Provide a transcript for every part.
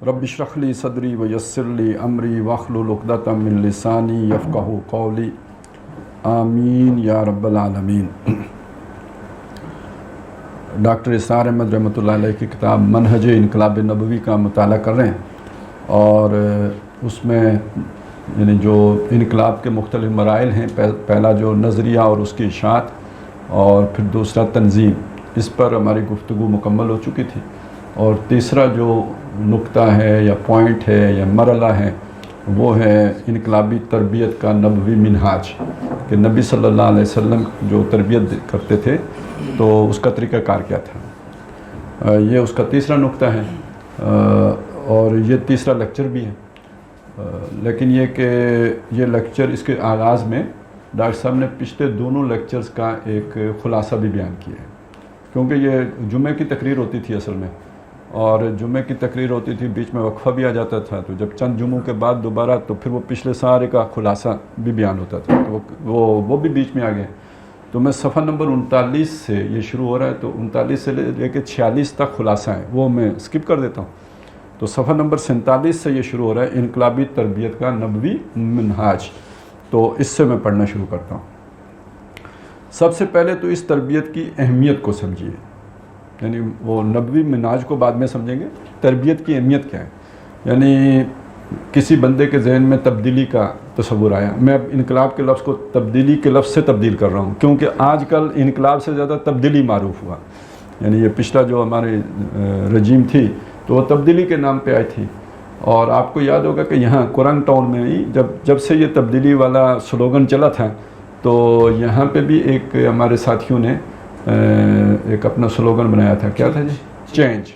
رب اشرح لی صدری ویسر لی امری واحلل عقدۃ من لسانی یفقہوا قولی آمین یا رب العالمین۔ ڈاکٹر اسرار احمد رحمۃ اللہ علیہ کی کتاب منہج انقلاب نبوی کا مطالعہ کر رہے ہیں، اور اس میں یعنی جو انقلاب کے مختلف مراحل ہیں، پہلا جو نظریہ اور اس کی اشاعت، اور پھر دوسرا تنظیم، اس پر ہماری گفتگو مکمل ہو چکی تھی۔ اور تیسرا جو نقطہ ہے یا پوائنٹ ہے یا مرحلہ ہے وہ ہے انقلابی تربیت کا نبوی منہاج، کہ نبی صلی اللہ علیہ وسلم جو تربیت کرتے تھے تو اس کا طریقہ کار کیا تھا۔ یہ اس کا تیسرا نقطہ ہے، اور یہ تیسرا لیکچر بھی ہے۔ لیکن یہ کہ یہ لیکچر اس کے آغاز میں ڈاکٹر صاحب نے پچھلے دونوں لیکچرز کا ایک خلاصہ بھی بیان کیا ہے، کیونکہ یہ جمعے کی تقریر ہوتی تھی اصل میں، اور جمعے کی تقریر ہوتی تھی، بیچ میں وقفہ بھی آ جاتا تھا، تو جب چند جمعوں کے بعد دوبارہ تو پھر وہ پچھلے سارے کا خلاصہ بھی بیان ہوتا تھا، تو وہ بھی بیچ میں آ گئے۔ تو میں صفحہ نمبر 39 سے یہ شروع ہو رہا ہے، تو 39 سے لے کے 46 تک خلاصہ ہے، وہ میں سکپ کر دیتا ہوں۔ تو صفحہ نمبر 47 سے یہ شروع ہو رہا ہے، انقلابی تربیت کا نبوی منہاج۔ تو اس سے میں پڑھنا شروع کرتا ہوں۔ سب سے پہلے تو اس تربیت کی اہمیت کو سمجھیے، یعنی وہ نبوی منہاج کو بعد میں سمجھیں گے، تربیت کی اہمیت کیا ہے۔ یعنی کسی بندے کے ذہن میں تبدیلی کا تصور آیا، میں اب انقلاب کے لفظ کو تبدیلی کے لفظ سے تبدیل کر رہا ہوں، کیونکہ آج کل انقلاب سے زیادہ تبدیلی معروف ہوا۔ یعنی یہ پچھلا جو ہمارے رجیم تھی تو وہ تبدیلی کے نام پہ آئی تھی، اور آپ کو یاد ہوگا کہ یہاں قرآن ٹاؤن میں ہی جب سے یہ تبدیلی والا سلوگن چلا تھا، تو یہاں پہ بھی ایک ہمارے ساتھیوں نے ایک اپنا سلوگن بنایا تھا، کیا تھا جی؟ Change,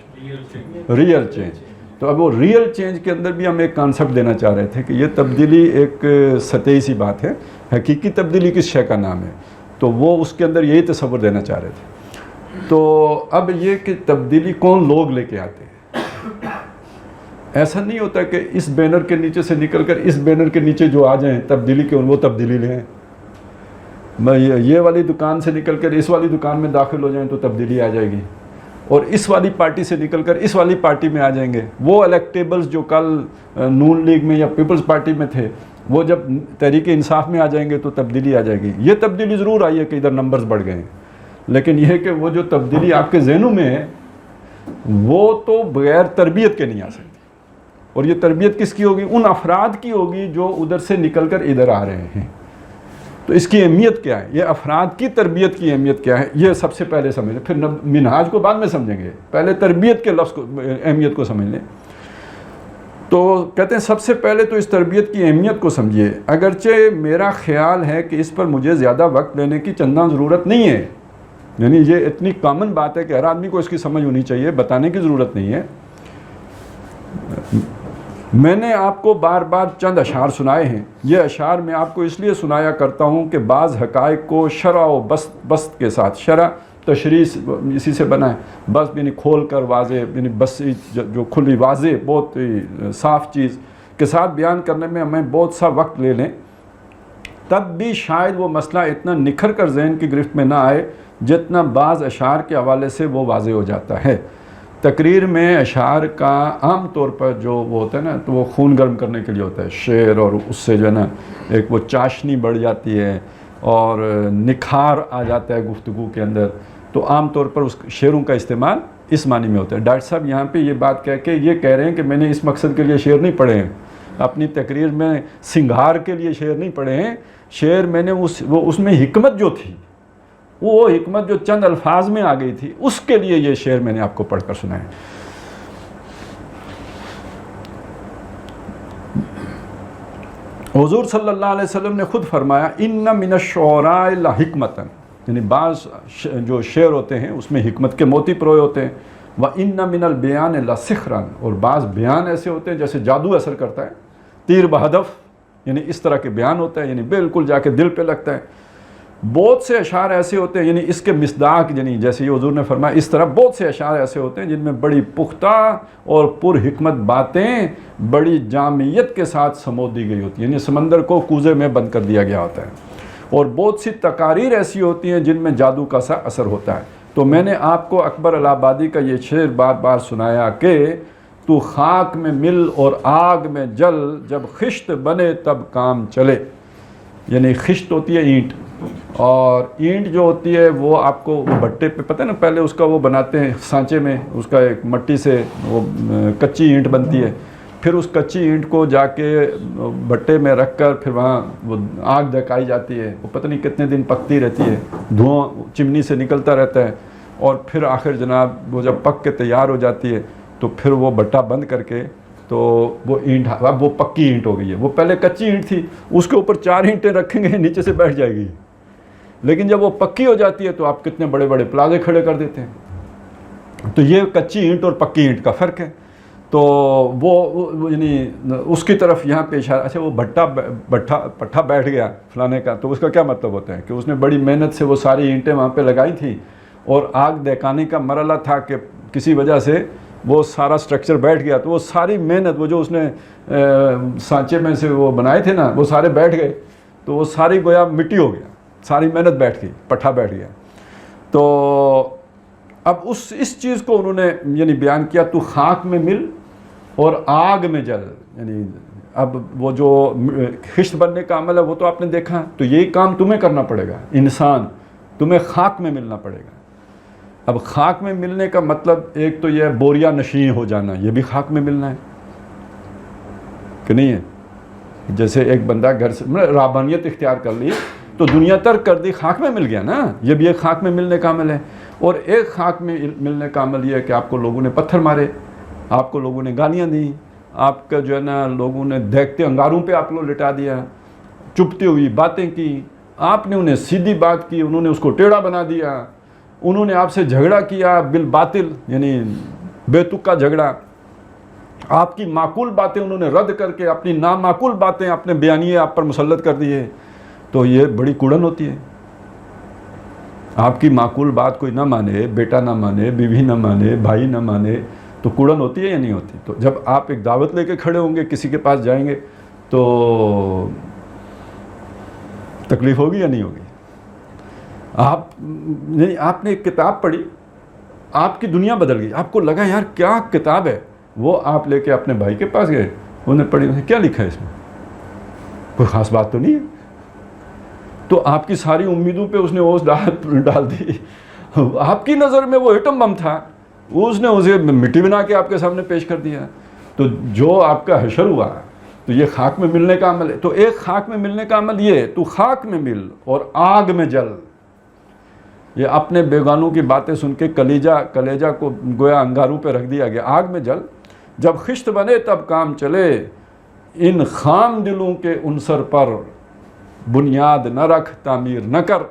real change. تو اب وہ ریئل چینج کے اندر بھی ہم ایک کانسیپٹ دینا چاہ رہے تھے کہ یہ تبدیلی ایک سطحی سی بات ہے، حقیقی تبدیلی کس شے کا نام ہے، تو وہ اس کے اندر یہی تصور دینا چاہ رہے تھے۔ تو اب یہ کہ تبدیلی کون لوگ لے کے آتے ہیں، ایسا نہیں ہوتا کہ اس بینر کے نیچے سے نکل کر اس بینر کے نیچے جو آ جائیں تبدیلی کے وہ تبدیلی لیں، میں یہ والی دکان سے نکل کر اس والی دکان میں داخل ہو جائیں تو تبدیلی آ جائے گی، اور اس والی پارٹی سے نکل کر اس والی پارٹی میں آ جائیں گے۔ وہ الیکٹیبلز جو کل نون لیگ میں یا پیپلز پارٹی میں تھے، وہ جب تحریک انصاف میں آ جائیں گے تو تبدیلی آ جائے گی۔ یہ تبدیلی ضرور آئی ہے کہ ادھر نمبرز بڑھ گئے ہیں، لیکن یہ کہ وہ جو تبدیلی آپ کے ذہنوں میں ہے وہ تو بغیر تربیت کے نہیں آ سکتی، اور یہ تربیت کس کی ہوگی؟ ان افراد کی ہوگی جو ادھر سے نکل کر ادھر آ رہے ہیں۔ تو اس کی اہمیت کیا ہے، یہ افراد کی تربیت کی اہمیت کیا ہے، یہ سب سے پہلے سمجھ لیں، پھر منہاج کو بعد میں سمجھیں گے، پہلے تربیت کے لفظ کو، اہمیت کو سمجھ لیں۔ تو کہتے ہیں سب سے پہلے تو اس تربیت کی اہمیت کو سمجھیے، اگرچہ میرا خیال ہے کہ اس پر مجھے زیادہ وقت لینے کی چندان ضرورت نہیں ہے، یعنی یہ اتنی کامن بات ہے کہ ہر آدمی کو اس کی سمجھ ہونی چاہیے، بتانے کی ضرورت نہیں ہے۔ میں نے آپ کو بار بار چند اشعار سنائے ہیں، یہ اشعار میں آپ کو اس لیے سنایا کرتا ہوں کہ بعض حقائق کو شرح و بسط کے ساتھ، شرح تشریح اسی سے بنا ہے، بس یعنی کھول کر واضح، یعنی بس جو کھلی واضح بہت صاف چیز کے ساتھ بیان کرنے میں ہمیں بہت سا وقت لے لیں، تب بھی شاید وہ مسئلہ اتنا نکھر کر ذہن کی گرفت میں نہ آئے جتنا بعض اشعار کے حوالے سے وہ واضح ہو جاتا ہے۔ تقریر میں اشعار کا عام طور پر جو وہ ہوتا ہے نا، تو وہ خون گرم کرنے کے لیے ہوتا ہے شعر، اور اس سے جو ہے نا ایک وہ چاشنی بڑھ جاتی ہے اور نکھار آ جاتا ہے گفتگو کے اندر، تو عام طور پر اس شعروں کا استعمال اس معنی میں ہوتا ہے۔ ڈاکٹر صاحب یہاں پہ یہ بات کہہ کے یہ کہہ رہے ہیں کہ میں نے اس مقصد کے لیے شعر نہیں پڑھے ہیں، اپنی تقریر میں سنگھار کے لیے شعر نہیں پڑھے ہیں، شعر میں نے اس میں حکمت جو تھی، وہ حکمت جو چند الفاظ میں آ گئی تھی، اس کے لیے یہ شعر میں نے آپ کو پڑھ کر سنا ہے۔ حضور صلی اللہ علیہ وسلم نے خود فرمایا ان من الشعراء لحکمۃ، یعنی بعض جو شعر ہوتے ہیں اس میں حکمت کے موتی پروئے ہوتے ہیں، وَإِنَّ مِنَ الْبِيَانِ لَسِحْرًا، اور بعض بیان ایسے ہوتے ہیں جیسے جادو اثر کرتا ہے، تیر بہدف، یعنی اس طرح کے بیان ہوتا ہے، یعنی بالکل جا کے دل پہ لگتا ہے۔ بہت سے اشعار ایسے ہوتے ہیں، یعنی اس کے مصداق، یعنی جیسے یہ حضور نے فرمایا، اس طرح بہت سے اشعار ایسے ہوتے ہیں جن میں بڑی پختہ اور پر حکمت باتیں بڑی جامعیت کے ساتھ سمو دی گئی ہوتی ہیں، یعنی سمندر کو کوزے میں بند کر دیا گیا ہوتا ہے، اور بہت سی تقاریر ایسی ہوتی ہیں جن میں جادو کا سا اثر ہوتا ہے۔ تو میں نے آپ کو اکبر الہ آبادی کا یہ شعر بار بار سنایا کہ تو خاک میں مل اور آگ میں جل، جب خشت بنے تب کام چلے. یعنی خشت ہوتی ہے اینٹ، اور اینٹ جو ہوتی ہے وہ آپ کو بھٹے پہ پتہ ہے نا، پہلے اس کا وہ بناتے ہیں سانچے میں، اس کا ایک مٹی سے وہ کچی اینٹ بنتی ہے، پھر اس کچی اینٹ کو جا کے بھٹے میں رکھ کر پھر وہاں وہ آگ دکائی جاتی ہے، وہ پتہ نہیں کتنے دن پکتی رہتی ہے، دھواں چمنی سے نکلتا رہتا ہے، اور پھر آخر جناب وہ جب پک کے تیار ہو جاتی ہے تو پھر وہ بھٹا بند کر کے تو وہ اینٹ اب وہ پکی اینٹ ہو گئی ہے. وہ پہلے کچی اینٹ تھی، اس کے اوپر 4 اینٹیں رکھیں گے نیچے سے بیٹھ جائے گی، لیکن جب وہ پکی ہو جاتی ہے تو آپ کتنے بڑے بڑے پلازے کھڑے کر دیتے ہیں. تو یہ کچی اینٹ اور پکی اینٹ کا فرق ہے. تو وہ یعنی اس کی طرف یہاں پہ اشارہ. اچھا وہ پٹھا بیٹھ گیا فلانے کا، تو اس کا کیا مطلب ہوتا ہے کہ اس نے بڑی محنت سے وہ ساری اینٹیں وہاں پہ لگائی تھیں، اور آگ دہکانے کا مرحلہ تھا کہ کسی وجہ سے وہ سارا سٹرکچر بیٹھ گیا، تو وہ ساری محنت وہ جو اس نے سانچے میں سے وہ بنائے تھے نا وہ سارے بیٹھ گئے، تو وہ ساری گویا مٹی ہو گیا، ساری محنت بیٹھ گئی، پٹھا بیٹھ گیا. تو اب اس چیز کو انہوں نے یعنی بیان کیا، تو خاک میں مل اور آگ میں جل. یعنی اب وہ جو خشت بننے کا عمل ہے وہ تو آپ نے دیکھا، تو یہی کام تمہیں کرنا پڑے گا. انسان تمہیں خاک میں ملنا پڑے گا. اب خاک میں ملنے کا مطلب ایک تو یہ بوریا نشین ہو جانا، یہ بھی خاک میں ملنا ہے کہ نہیں ہے. جیسے ایک بندہ گھر سے رابانیت اختیار کر لی تو دنیا ترک کر دی، خاک میں مل گیا نا. یہ بھی ایک خاک میں ملنے کا عمل ہے. اور ایک خاک میں ملنے کا عمل یہ ہے کہ آپ کو لوگوں نے پتھر مارے، آپ کو لوگوں نے گالیاں دیں، آپ کا جو ہے نا لوگوں نے دیکھتے انگاروں پہ آپ کو لٹا دیا، چپتی ہوئی باتیں کی، آپ نے انہیں سیدھی بات کی، انہوں نے اس کو ٹیڑھا بنا دیا، انہوں نے آپ سے جھگڑا کیا بالباطل، یعنی بے تکا جھگڑا. آپ کی معقول باتیں انہوں نے رد کر کے اپنی نامعقول باتیں اپنے بیانیے آپ پر مسلط کر دیے. تو یہ بڑی کوڑن ہوتی ہے. آپ کی معقول بات کوئی نہ مانے، بیٹا نہ مانے، بیوی نہ مانے، بھائی نہ مانے، تو کوڑن ہوتی ہے یا نہیں ہوتی؟ تو جب آپ ایک دعوت لے کے کھڑے ہوں گے، کسی کے پاس جائیں گے تو تکلیف ہوگی یا نہیں ہوگی؟ آپ نے ایک کتاب پڑھی، آپ کی دنیا بدل گئی، آپ کو لگا یار کیا کتاب ہے، وہ آپ لے کے اپنے بھائی کے پاس گئے، انہوں نے پڑھی، انہوں نے کیا لکھا ہے اس میں؟ کوئی خاص بات تو نہیں ہے. تو آپ کی ساری امیدوں پہ اس نے اوس ڈال دی. آپ کی نظر میں وہ ایٹم بم تھا، اس نے اسے مٹی بنا کے آپ کے سامنے پیش کر دیا. تو جو آپ کا حشر ہوا تو یہ خاک میں ملنے کا عمل ہے. تو ایک خاک میں ملنے کا عمل یہ ہے، تو خاک میں مل اور آگ میں جل. یہ اپنے بیگانوں کی باتیں سن کے کلیجہ کو گویا انگاروں پہ رکھ دیا گیا. آگ میں جل، جب خشت بنے تب کام چلے، ان خام دلوں کے عنصر پر بنیاد نہ رکھ تعمیر نہ کر.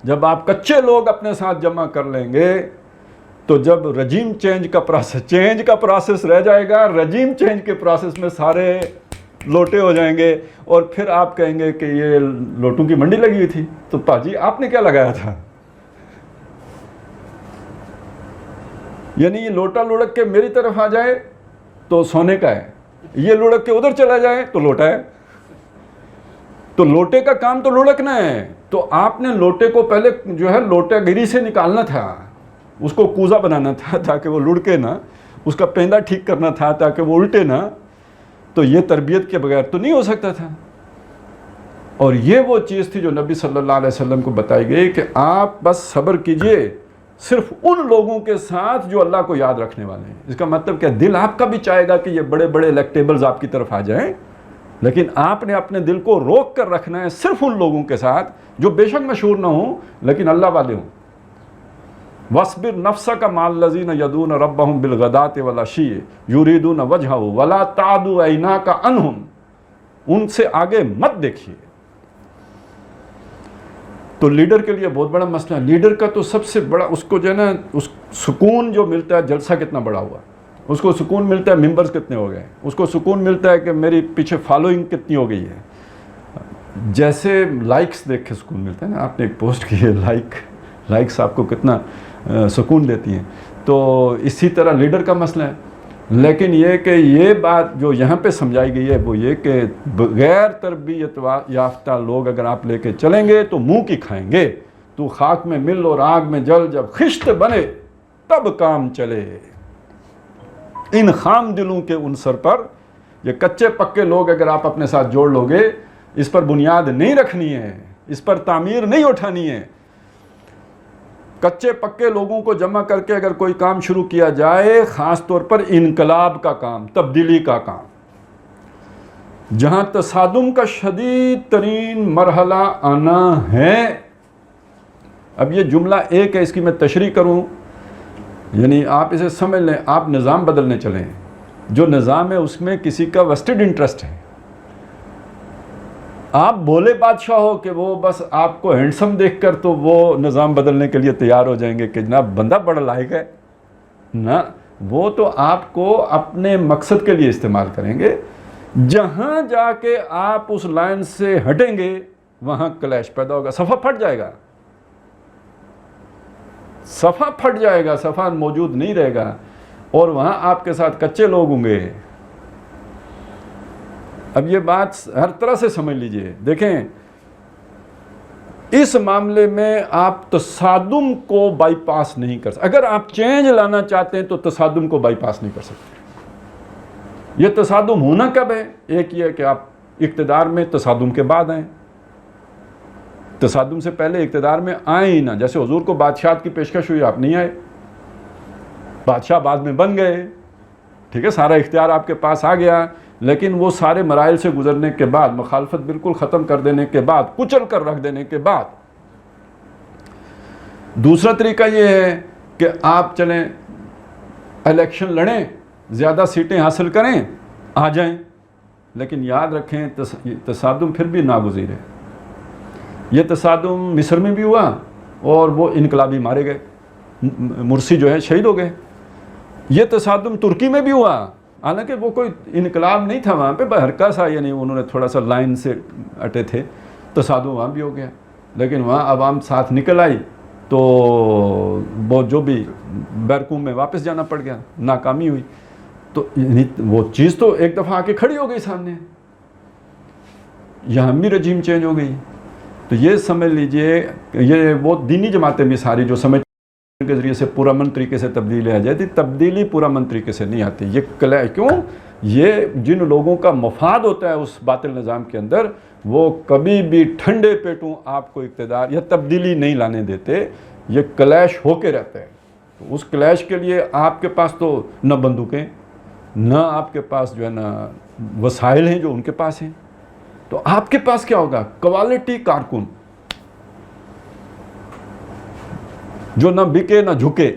جب آپ کچے لوگ اپنے ساتھ جمع کر لیں گے تو جب رجیم چینج کا پروسیس رہ جائے گا، رجیم چینج کے پروسیس میں سارے لوٹے ہو جائیں گے، اور پھر آپ کہیں گے کہ یہ لوٹوں کی منڈی لگی ہوئی تھی، تو پاجی آپ نے کیا لگایا تھا؟ یعنی یہ لوٹا لڑک کے میری طرف آ جائے تو سونے کا ہے، یہ لڑک کے ادھر چلا جائے تو لوٹا ہے. تو لوٹے کا کام تو لڑکنا ہے. تو آپ نے لوٹے کو پہلے جو ہے لوٹا گری سے نکالنا تھا، اس کو کوزا بنانا تھا تاکہ وہ لڑکے نہ، اس کا پیندہ ٹھیک کرنا تھا تاکہ وہ الٹے نہ. تو یہ تربیت کے بغیر تو نہیں ہو سکتا تھا. اور یہ وہ چیز تھی جو نبی صلی اللہ علیہ وسلم کو بتائی گئی کہ آپ بس صبر کیجئے صرف ان لوگوں کے ساتھ جو اللہ کو یاد رکھنے والے ہیں. اس کا مطلب کہ دل آپ کا بھی چاہے گا کہ یہ بڑے بڑے الیکٹیبلز آپ کی طرف آ جائیں، لیکن آپ نے اپنے دل کو روک کر رکھنا ہے صرف ان لوگوں کے ساتھ جو بے شک مشہور نہ ہوں لیکن اللہ والے ہوں. وَاصْبِرْ نَفْسَكَ مَعَ الَّذِينَ يَدْعُونَ رَبَّهُمْ بِالْغَدَاةِ وَالْعَشِيِّ يُرِيدُونَ وَجْهَهُ وَلَا تَعْدُ عَيْنَاكَ عَنْهُمْ. ان سے آگے مت دیکھیے. تو لیڈر کے لیے بہت بڑا مسئلہ ہے. لیڈر کا تو سب سے بڑا اس کو جو ہے نا اس سکون جو ملتا ہے، جلسہ کتنا بڑا ہوا، اس کو سکون ملتا ہے ممبرز کتنے ہو گئے، اس کو سکون ملتا ہے کہ میری پیچھے فالوئنگ کتنی ہو گئی ہے. جیسے لائکس دیکھ کے سکون ملتا ہے نا، آپ نے ایک پوسٹ کی ہے، لائکس آپ کو کتنا سکون دیتی ہیں. تو اسی طرح لیڈر کا مسئلہ ہے. لیکن یہ کہ یہ بات جو یہاں پہ سمجھائی گئی ہے وہ یہ کہ بغیر تربیت یافتہ لوگ اگر آپ لے کے چلیں گے تو منہ کی کھائیں گے. تو خاک میں مل اور آگ میں جل، جب خشت بنے تب کام چلے. ان خام دلوں کے عنصر پر، یہ کچے پکے لوگ اگر آپ اپنے ساتھ جوڑ لو گے، اس پر بنیاد نہیں رکھنی ہے، اس پر تعمیر نہیں اٹھانی ہے، کچے پکے لوگوں کو جمع کر کے اگر کوئی کام شروع کیا جائے، خاص طور پر انقلاب کا کام، تبدیلی کا کام، جہاں تصادم کا شدید ترین مرحلہ آنا ہے. اب یہ جملہ ایک ہے، اس کی میں تشریح کروں، یعنی آپ اسے سمجھ لیں، آپ نظام بدلنے چلیں، جو نظام ہے اس میں کسی کا ویسٹڈ انٹرسٹ ہے. آپ بولے بادشاہ ہو کہ وہ بس آپ کو ہینڈسم دیکھ کر تو وہ نظام بدلنے کے لیے تیار ہو جائیں گے کہ جناب بندہ بڑا لائق ہے، نہ، وہ تو آپ کو اپنے مقصد کے لیے استعمال کریں گے. جہاں جا کے آپ اس لائن سے ہٹیں گے وہاں کلیش پیدا ہوگا، صفحہ پھٹ جائے گا، صفحہ پھٹ جائے گا، صفحہ موجود نہیں رہے گا، اور وہاں آپ کے ساتھ کچے لوگ ہوں گے. اب یہ بات ہر طرح سے سمجھ لیجئے. دیکھیں، اس معاملے میں آپ تصادم کو بائی پاس نہیں کر سکتے. اگر آپ چینج لانا چاہتے ہیں تو تصادم کو بائی پاس نہیں کر سکتے. یہ تصادم ہونا کب ہے؟ ایک یہ کہ آپ اقتدار میں تصادم کے بعد آئیں، تصادم سے پہلے اقتدار میں آئیں ہی نہ. جیسے حضور کو بادشاہت کی پیشکش ہوئی، آپ نہیں آئے، بادشاہ بعد میں بن گئے، ٹھیک ہے، سارا اختیار آپ کے پاس آ گیا، لیکن وہ سارے مراحل سے گزرنے کے بعد، مخالفت بالکل ختم کر دینے کے بعد، کچل کر رکھ دینے کے بعد. دوسرا طریقہ یہ ہے کہ آپ چلیں الیکشن لڑیں، زیادہ سیٹیں حاصل کریں، آ جائیں، لیکن یاد رکھیں تصادم پھر بھی ناگزیر ہے. یہ تصادم مصر میں بھی ہوا اور وہ انقلابی مارے گئے، مرسی جو ہے شہید ہو گئے. یہ تصادم ترکی میں بھی ہوا، حالانکہ وہ کوئی انقلاب نہیں تھا وہاں پہ، ہلکا سا، یعنی انہوں نے تھوڑا سا لائن سے اٹے تھے، تصادم وہاں بھی ہو گیا، لیکن وہاں عوام ساتھ نکل آئی تو وہ جو بھی بیرکوم میں واپس جانا پڑ گیا، ناکامی ہوئی. تو وہ چیز تو ایک دفعہ آ کے کھڑی ہو گئی سامنے، یہاں بھی رجیم چینج ہو گئی. تو یہ سمجھ لیجئے، یہ وہ دینی جماعتیں بھی ساری جو سمجھ کے ذریعے سے پرامن طریقے سے تبدیلی آ جاتی، تبدیلی پرامن طریقے سے نہیں آتی. یہ کیوں؟ یہ جن لوگوں کا مفاد ہوتا ہے اس باطل نظام کے اندر، وہ کبھی بھی ٹھنڈے پیٹوں آپ کو اقتدار یا تبدیلی نہیں لانے دیتے، یہ کلیش ہو کے رہتا ہے. تو اس کلیش کے لیے آپ کے پاس تو نہ بندوقیں، نہ آپ کے پاس جو ہے نا وسائل ہیں جو ان کے پاس ہیں. تو آپ کے پاس کیا ہوگا؟ کوالٹی کارکن جو نہ بکے نہ جھکے،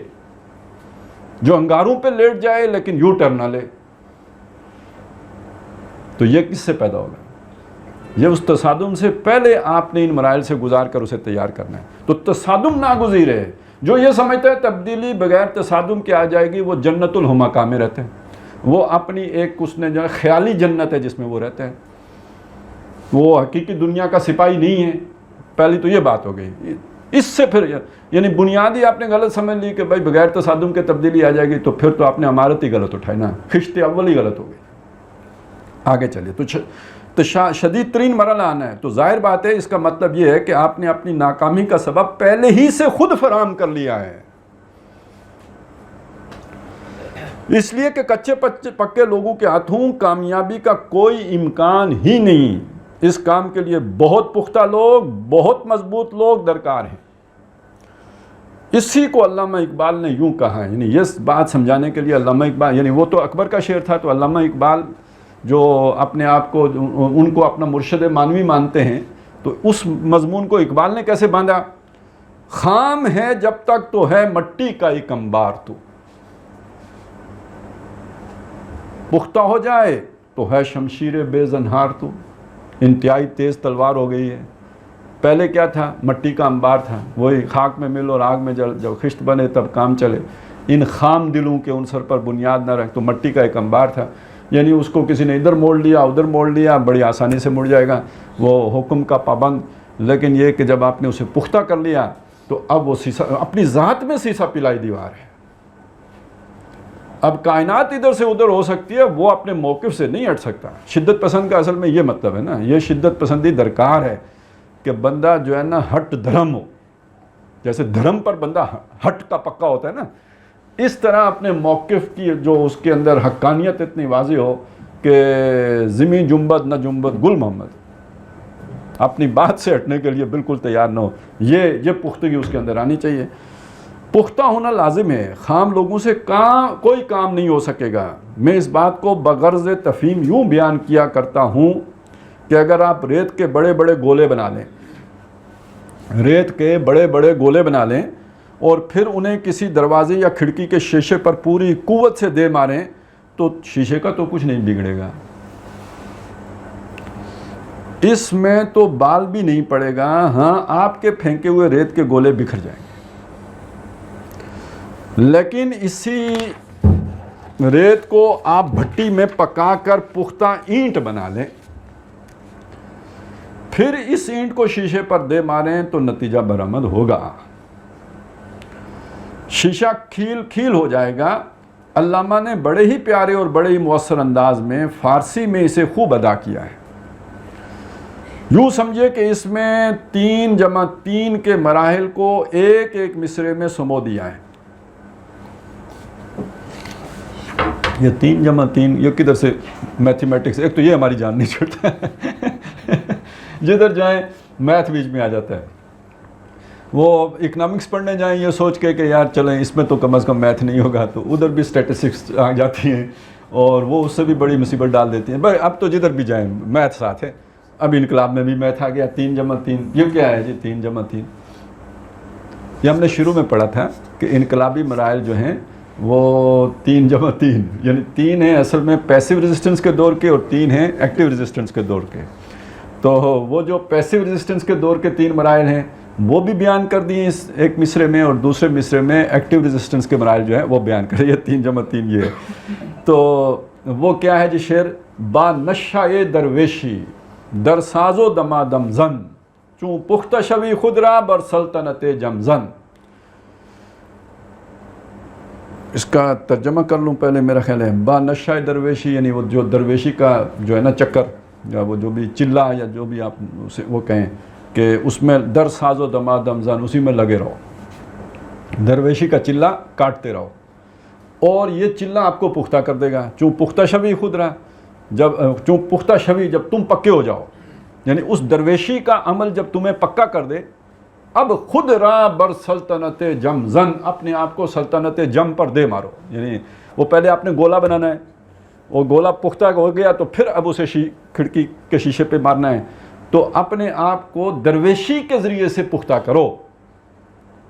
جو انگاروں پہ لیٹ جائے لیکن یو ٹرن نہ لے. تو یہ کس سے پیدا ہوگا؟ یہ اس تصادم سے پہلے آپ نے ان مراحل سے گزار کر اسے تیار کرنا ہے. تو تصادم ناگزیر ہے. جو یہ سمجھتا ہے تبدیلی بغیر تصادم کے آ جائے گی، وہ جنت الحمقاء میں رہتے ہیں. وہ اپنی ایک اس نے جو خیالی جنت ہے جس میں وہ رہتے ہیں، وہ حقیقی دنیا کا سپاہی نہیں ہے. پہلی تو یہ بات ہو گئی. اس سے پھر یعنی بنیادی آپ نے غلط سمجھ لی کہ بھائی بغیر تصادم کے تبدیلی آ جائے گی، تو پھر تو آپ نے عمارت ہی غلط اٹھائی نا، خشت اول ہی غلط ہو گئی. آگے چلیے. تو شدید ترین مرحلہ آنا ہے. تو ظاہر بات ہے اس کا مطلب یہ ہے کہ آپ نے اپنی ناکامی کا سبب پہلے ہی سے خود فراہم کر لیا ہے. اس لیے کہ کچے پکے لوگوں کے ہاتھوں کامیابی کا کوئی امکان ہی نہیں. اس کام کے لیے بہت پختہ لوگ، بہت مضبوط لوگ درکار ہیں. اسی کو علامہ اقبال نے یوں کہا ہے، یعنی یہ بات سمجھانے کے لیے علامہ اقبال، یعنی وہ تو اکبر کا شعر تھا، تو علامہ اقبال جو اپنے آپ کو، ان کو اپنا مرشد مانوی مانتے ہیں، تو اس مضمون کو اقبال نے کیسے باندھا؟ خام ہے جب تک تو ہے مٹی کا ایک انبار، تو پختہ ہو جائے تو ہے شمشیر بے زنہار. تو انتہائی تیز تلوار ہو گئی ہے. پہلے کیا تھا؟ مٹی کا انبار تھا، وہی خاک میں مل اور آگ میں جل، جب خشت بنے تب کام چلے. ان خام دلوں کے عنصر پر بنیاد نہ رکھ، تو مٹی کا ایک انبار تھا، یعنی اس کو کسی نے ادھر موڑ لیا ادھر موڑ لیا، بڑی آسانی سے مڑ جائے گا، وہ حکم کا پابند. لیکن یہ کہ جب آپ نے اسے پختہ کر لیا تو اب وہ سیسا اپنی ذات میں سیسا پلائی دیوار ہے. اب کائنات ادھر سے ادھر ہو سکتی ہے، وہ اپنے موقف سے نہیں ہٹ سکتا. شدت پسند کا اصل میں یہ مطلب ہے نا، یہ شدت پسندی درکار ہے کہ بندہ جو ہے نا ہٹ دھرم ہو. جیسے دھرم پر بندہ ہٹ کا پکا ہوتا ہے نا، اس طرح اپنے موقف کی جو اس کے اندر حقانیت اتنی واضح ہو کہ زمین جنبد نہ جنبد گل محمد، اپنی بات سے ہٹنے کے لیے بالکل تیار نہ ہو، یہ پختگی اس کے اندر آنی چاہیے۔ پختہ ہونا لازم ہے، خام لوگوں سے کوئی کام نہیں ہو سکے گا۔ میں اس بات کو بغرض تفہیم یوں بیان کیا کرتا ہوں کہ اگر آپ ریت کے بڑے بڑے گولے بنا لیں اور پھر انہیں کسی دروازے یا کھڑکی کے شیشے پر پوری قوت سے دے ماریں تو شیشے کا تو کچھ نہیں بگڑے گا، اس میں تو بال بھی نہیں پڑے گا، ہاں آپ کے پھینکے ہوئے ریت کے گولے بکھر جائیں گے۔ لیکن اسی ریت کو آپ بھٹی میں پکا کر پختہ اینٹ بنا لیں، پھر اس اینٹ کو شیشے پر دے ماریں تو نتیجہ برآمد ہوگا، شیشہ کھیل ہو جائے گا۔ علامہ نے بڑے ہی پیارے اور بڑے ہی مؤثر انداز میں فارسی میں اسے خوب ادا کیا ہے۔ یوں سمجھے کہ اس میں 3+3 کے مراحل کو ایک ایک مصرے میں سمو دیا ہے۔ یہ 3+3 یہ کدھر سے میتھمیٹکس، ایک تو یہ ہماری جان نہیں چھوڑتا ہے جدھر جائیں میتھ بیچ میں آ جاتا ہے، وہ اکنامکس پڑھنے جائیں یہ سوچ کے کہ یار چلیں اس میں تو کم از کم میتھ نہیں ہوگا، تو ادھر بھی اسٹیٹسٹکس آ جاتی ہیں اور وہ اس سے بھی بڑی مصیبت ڈال دیتی ہیں۔ بھائی اب تو جدھر بھی جائیں میتھ ساتھ ہے، اب انقلاب میں بھی میتھ آ گیا، 3+3 یہ کیا ہے جی 3+3؟ یہ ہم نے شروع میں پڑھا تھا کہ انقلابی مراحل جو ہیں وہ 3+3 یعنی 3 ہیں اصل میں پیسیو ریزسٹنس کے دور کے اور 3 ہیں ایکٹیو ریزسٹنس کے دور کے۔ تو وہ جو پیسیو ریزسٹنس کے دور کے 3 مراحل ہیں وہ بھی بیان کر دیے اس ایک مصرے میں، اور دوسرے مصرے میں ایکٹیو ریزسٹنس کے مراحل جو ہیں وہ بیان کر یہ 3+3 یہ ہے۔ تو وہ کیا ہے جی شعر؟ با نشہ درویشی در ساز و دمادم زن چون پختہ شوی خود را بر سلطنت جم زن۔ اس کا ترجمہ کر لوں پہلے، میرا خیال ہے با نشہ درویشی یعنی وہ جو درویشی کا جو ہے نا چکر یا وہ جو بھی چلہ یا جو بھی آپ اسے وہ کہیں کہ اس میں در ساز و دمادم زن اسی میں لگے رہو، درویشی کا چلہ کاٹتے رہو اور یہ چلہ آپ کو پختہ کر دے گا۔ چون پختہ شوی خود را، چون پختہ شوی جب تم پکے ہو جاؤ، یعنی اس درویشی کا عمل جب تمہیں پکا کر دے، اب خود را بر سلطنت جم زن، اپنے آپ کو سلطنت جم پر دے مارو، یعنی وہ پہلے آپ نے گولا بنانا ہے، وہ گولا پختہ ہو گیا تو پھر اب اسے کھڑکی کے شیشے پہ مارنا ہے، تو اپنے آپ کو درویشی کے ذریعے سے پختہ کرو۔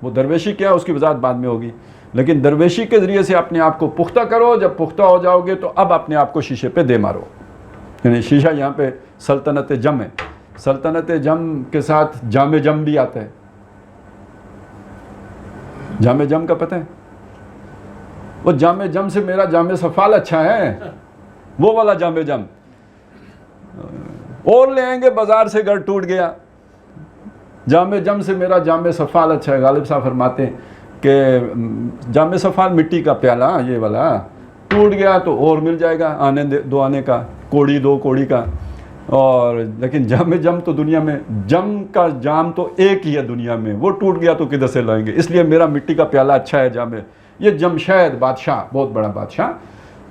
وہ درویشی کیا ہے اس کی وضاحت بعد میں ہوگی، لیکن درویشی کے ذریعے سے اپنے آپ کو پختہ کرو، جب پختہ ہو جاؤ گے تو اب اپنے آپ کو شیشے پہ دے مارو، یعنی شیشہ یہاں پہ سلطنت جم ہے۔ سلطنت جم کے ساتھ جام جم بھی آتا ہے، جام جم کا پتہ ہے؟ وہ جام جم سے میرا جام سفال اچھا ہے، وہ والا جام جم، اور لے آئیں گے بازار سے گھر ٹوٹ گیا، جام جم سے میرا جام سفال اچھا ہے۔ غالب صاحب فرماتے ہیں کہ جام سفال مٹی کا پیالہ یہ والا ٹوٹ گیا تو اور مل جائے گا آنے دو آنے کا، کوڑی دو کوڑی کا، اور لیکن جام جم تو دنیا میں جم کا جام تو ایک ہی ہے دنیا میں، وہ ٹوٹ گیا تو کدھر سے لائیں گے، اس لیے میرا مٹی کا پیالہ اچھا ہے جام۔ یہ جمشید بادشاہ بہت بڑا بادشاہ،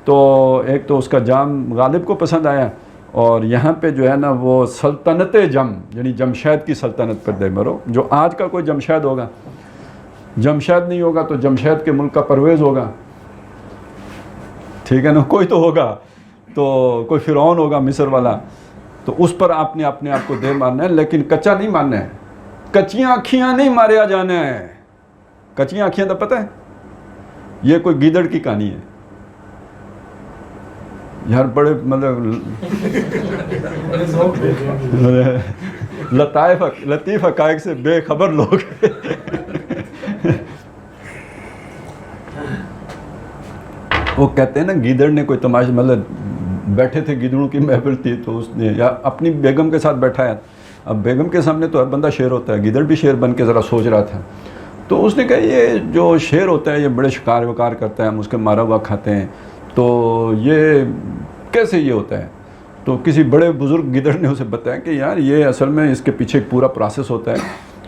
تو ایک تو اس کا جام غالب کو پسند آیا، اور یہاں پہ جو ہے نا وہ سلطنت جم یعنی جمشید کی سلطنت پر دے مرو۔ جو آج کا کوئی جمشید ہوگا، جمشید نہیں ہوگا تو جمشید کے ملک کا پرویز ہوگا، ٹھیک ہے نا، کوئی تو ہوگا، تو کوئی فرعون ہوگا مصر والا، تو اس پر آپ نے اپنے آپ کو دے مارنا ہے، لیکن کچا نہیں مارنا ہے، کچیاں آنکھیاں نہیں ماریا جانا ہے۔ کچیاں آنکھیاں تو پتہ ہے یہ کوئی گیدڑ کی کہانی ہے یار، بڑے مطلب لطیف حقائق سے بے خبر لوگ وہ کہتے ہیں نا گیدڑ نے کوئی تماشا، مطلب بیٹھے تھے گیدڑوں کی محفل تھی تو اس نے یا اپنی بیگم کے ساتھ بیٹھا ہے، اب بیگم کے سامنے تو ہر بندہ شیر ہوتا ہے، گیدڑ بھی شیر بن کے ذرا سوچ رہا تھا، تو اس نے کہا یہ جو شیر ہوتا ہے یہ بڑے شکار وکار کرتا ہے، ہم اس کے مارا ہوا کھاتے ہیں، تو یہ کیسے یہ ہوتا ہے؟ تو کسی بڑے بزرگ گیدڑ نے اسے بتایا کہ یار یہ اصل میں اس کے پیچھے ایک پورا پروسیس ہوتا ہے،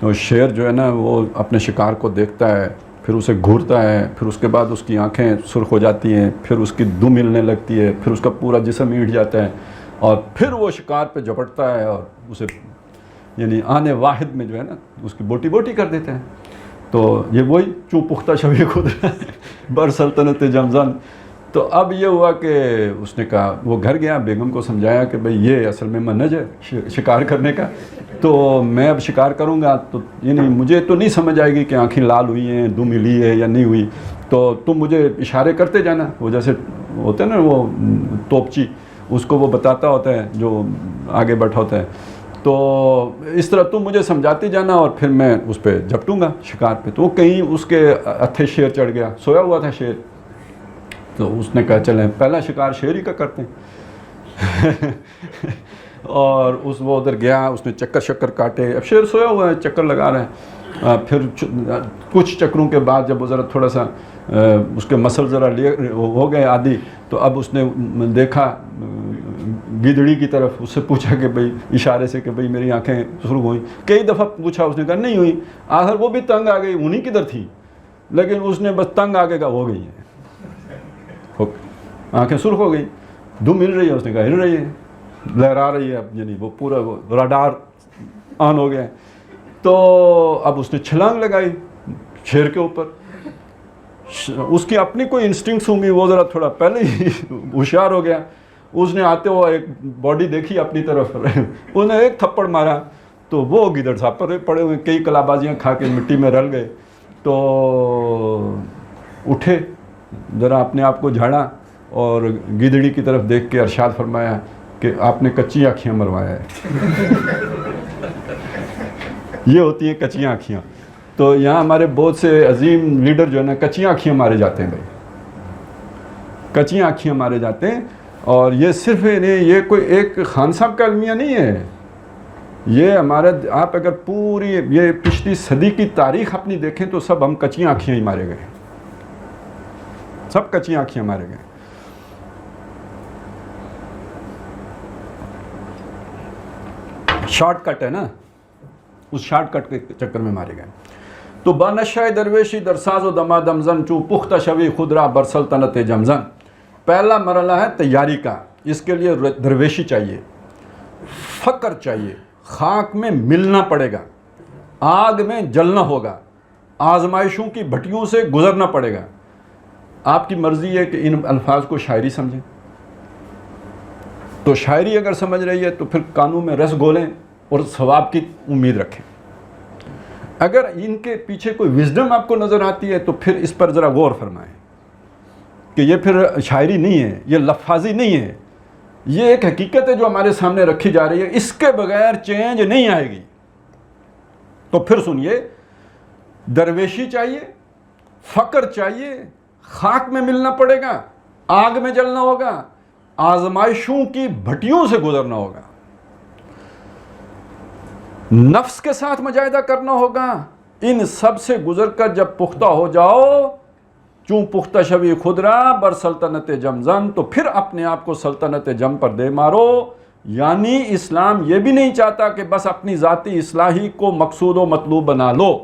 اور شیر جو ہے نا وہ اپنے شکار کو دیکھتا ہے پھر اسے گھورتا ہے، پھر اس کے بعد اس کی آنکھیں سرخ ہو جاتی ہیں، پھر اس کی دم ہلنے لگتی ہے، پھر اس کا پورا جسم اینٹ جاتا ہے، اور پھر وہ شکار پہ جھپٹتا ہے اور اسے یعنی آنے واحد میں جو ہے نا اس کی بوٹی بوٹی کر دیتے ہیں. تو یہ وہی چوں پختہ شوی خود بر سلطنت جمزن. تو اب یہ ہوا کہ اس نے کہا، وہ گھر گیا، بیگم کو سمجھایا کہ بھئی یہ اصل میں منہج ہے شکار کرنے کا، تو میں اب شکار کروں گا تو یعنی مجھے تو نہیں سمجھ آئے گی کہ آنکھیں لال ہوئی ہیں، دم ہلی ہے یا نہیں ہوئی، تو تم مجھے اشارے کرتے جانا. وہ جیسے ہوتے ہیں نا وہ توپچی، اس کو وہ بتاتا ہوتا ہے جو آگے بیٹھا ہوتا ہے، تو اس طرح تم مجھے سمجھاتے جانا اور پھر میں اس پہ جھپٹوں گا شکار پہ. تو وہ کہیں اس کے ہتھے شیر چڑھ گیا، سویا ہوا تھا شیر. تو اس نے کہا چلیں پہلا شکار شیر ہی کا کرتے ہیں. اور وہ ادھر گیا، اس نے چکر شکر کاٹے. اب شیر سویا ہوا ہے، چکر لگا رہا ہے. پھر کچھ چکروں کے بعد جب وہ ذرا تھوڑا سا اس کے مسل ذرا ہو گئے عادی، تو اب اس نے دیکھا گدڑی کی طرف، اس سے پوچھا کہ بھئی اشارے سے کہ بھئی میری آنکھیں سرخ ہوئیں. کئی دفعہ پوچھا، اس نے کہا نہیں ہوئی. آخر وہ بھی تنگ آ گئی، انہی کدھر تھی، لیکن اس نے بس تنگ آ کے کہا ہو گئی ہیں، آنکھیں سرخ ہو گئی. دم ہل رہی ہے، اس نے کہا ہل رہی ہے، لہرا رہی ہے. اب یعنی وہ پورا راڈار آن ہو گیا. تو اب اس نے چھلانگ لگائی شیر کے اوپر. اس کی اپنی کوئی انسٹنکٹس ہوں گی، وہ ذرا تھوڑا پہلے ہی ہوشیار ہو گیا. اس نے آتے ہوئے ایک باڈی دیکھی اپنی طرف، اس نے ایک تھپڑ مارا تو وہ گدڑ صاحب پر پڑے ہوئے کئی کلابازیاں کھا کے مٹی میں رل گئے. تو اٹھے، ذرا اپنے آپ کو جھاڑا اور گدڑی کی طرف دیکھ کے ارشاد فرمایا کہ آپ نے کچی آنکھیاں مروایا ہے. یہ ہوتی ہیں کچی آنکھیاں. تو یہاں ہمارے بہت سے عظیم لیڈر جو ہے نا کچی آنکھیاں مارے جاتے ہیں بھائی، کچی آنکھیاں مارے جاتے ہیں. اور یہ صرف یہ کوئی ایک خان صاحب کا المیہ نہیں ہے، یہ ہمارے آپ اگر پوری یہ پچھلی صدی کی تاریخ اپنی دیکھیں تو سب ہم کچی آنکھیاں ہی مارے گئے، سب کچی آنکھیاں مارے گئے. شارٹ کٹ ہے نا، اس شارٹ کٹ کے چکر میں مارے گئے. تو بانشاہ درویشی در ساز و دما دمزن چوں پختہ شوی خود را بر سلطنت جمزن. پہلا مرحلہ ہے تیاری کا. اس کے لیے درویشی چاہیے، فقر چاہیے، خاک میں ملنا پڑے گا، آگ میں جلنا ہوگا، آزمائشوں کی بھٹیوں سے گزرنا پڑے گا. آپ کی مرضی ہے کہ ان الفاظ کو شاعری سمجھیں، تو شاعری اگر سمجھ رہی ہے تو پھر کانوں میں رس گھولیں اور ثواب کی امید رکھیں. اگر ان کے پیچھے کوئی وزڈم آپ کو نظر آتی ہے تو پھر اس پر ذرا غور فرمائیں کہ یہ پھر شاعری نہیں ہے، یہ لفاظی نہیں ہے، یہ ایک حقیقت ہے جو ہمارے سامنے رکھی جا رہی ہے. اس کے بغیر چینج نہیں آئے گی. تو پھر سنیے، درویشی چاہیے، فقر چاہیے، خاک میں ملنا پڑے گا، آگ میں جلنا ہوگا، آزمائشوں کی بھٹیوں سے گزرنا ہوگا، نفس کے ساتھ مجاہدہ کرنا ہوگا. ان سب سے گزر کر جب پختہ ہو جاؤ، چوں پختہ شوی خود را بر سلطنت جمزن، تو پھر اپنے آپ کو سلطنت جم پر دے مارو. یعنی اسلام یہ بھی نہیں چاہتا کہ بس اپنی ذاتی اصلاحی کو مقصود و مطلوب بنا لو،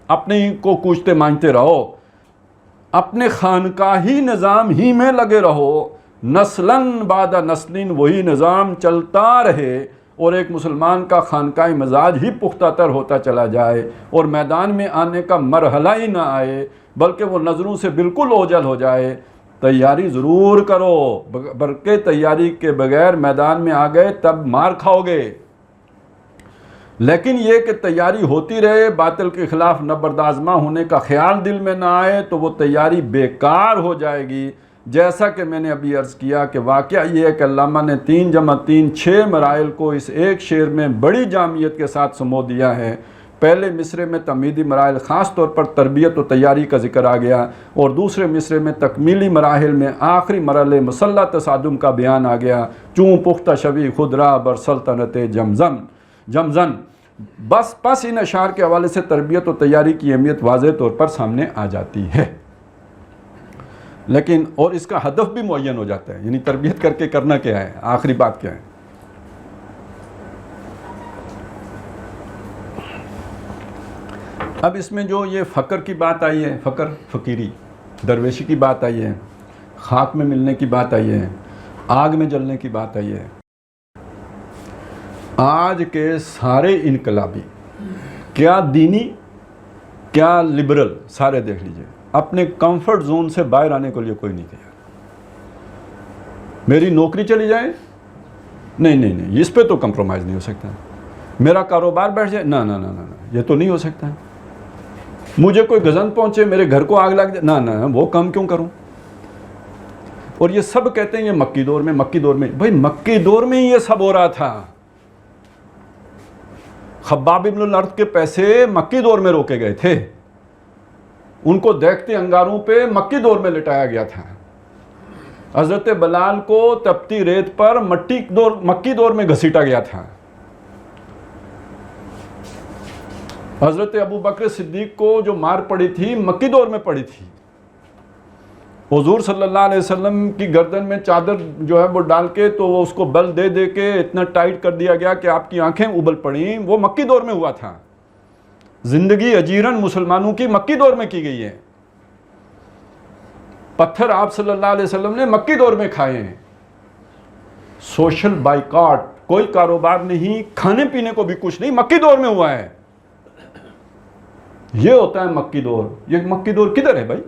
اپنے کو کوچتے مانتے رہو، اپنے خانقاہی نظام ہی میں لگے رہو، نسلاً بعد نسلین وہی نظام چلتا رہے، اور ایک مسلمان کا خانقاہی مزاج ہی پختہ تر ہوتا چلا جائے اور میدان میں آنے کا مرحلہ ہی نہ آئے، بلکہ وہ نظروں سے بالکل اوجھل ہو جائے. تیاری ضرور کرو، بلکہ تیاری کے بغیر میدان میں آ گئے تب مار کھاؤ گے. لیکن یہ کہ تیاری ہوتی رہے، باطل کے خلاف نبردآزماں ہونے کا خیال دل میں نہ آئے، تو وہ تیاری بیکار ہو جائے گی. جیسا کہ میں نے ابھی عرض کیا کہ واقعہ یہ ہے کہ علامہ نے 3+3 6 مراحل کو اس ایک شعر میں بڑی جامعیت کے ساتھ سمو دیا ہے. پہلے مصرعے میں تمہیدی مراحل خاص طور پر تربیت و تیاری کا ذکر آ گیا، اور دوسرے مصرعے میں تکمیلی مراحل میں آخری مرحلے مسلح تصادم کا بیان آ گیا. چوں پختہ شوی خود را بر سلطنت جمزن. بس ان اشعار کے حوالے سے تربیت و تیاری کی اہمیت واضح طور پر سامنے آ جاتی ہے. لیکن اور اس کا ہدف بھی معین ہو جاتا ہے، یعنی تربیت کر کے کرنا کیا ہے، آخری بات کیا ہے. اب اس میں جو یہ فقر کی بات آئی ہے، فقیری درویشی کی بات آئی ہے، خاک میں ملنے کی بات آئی ہے، آگ میں جلنے کی بات آئی ہے، آج کے سارے انقلابی، کیا دینی کیا لبرل، سارے دیکھ لیجئے، اپنے کمفرٹ زون سے باہر آنے کے لیے کوئی نہیں تیار۔ میری نوکری چلی جائے، نہیں، اس پہ تو کمپرومائز نہیں ہو سکتا۔ میرا کاروبار بیٹھ جائے، نہ، یہ تو نہیں ہو سکتا۔ مجھے کوئی گزند پہنچے، میرے گھر کو آگ لگ جائے، نہ، وہ کام کیوں کروں؟ اور یہ سب کہتے ہیں یہ مکی دور میں، بھائی مکی دور میں ہی یہ سب ہو رہا تھا۔ خباب ابن الارت کے پیسے مکی دور میں روکے گئے تھے، ان کو دیکھتے انگاروں پہ مکی دور میں لٹایا گیا تھا۔ حضرت بلال کو تپتی ریت پر مکی دور میں گھسیٹا گیا تھا۔ حضرت ابو بکر صدیق کو جو مار پڑی تھی مکی دور میں پڑی تھی۔ حضور صلی اللہ علیہ وسلم کی گردن میں چادر جو ہے وہ ڈال کے تو وہ اس کو بل دے کے اتنا ٹائٹ کر دیا گیا کہ آپ کی آنکھیں ابل پڑیں، وہ مکی دور میں ہوا تھا۔ زندگی اجیرن مسلمانوں کی مکی دور میں کی گئی ہے۔ پتھر آپ صلی اللہ علیہ وسلم نے مکی دور میں کھائے ہیں۔ سوشل بائیکاٹ، کوئی کاروبار نہیں، کھانے پینے کو بھی کچھ نہیں، مکی دور میں ہوا ہے۔ یہ ہوتا ہے مکی دور۔ یہ مکی دور کدھر ہے بھائی؟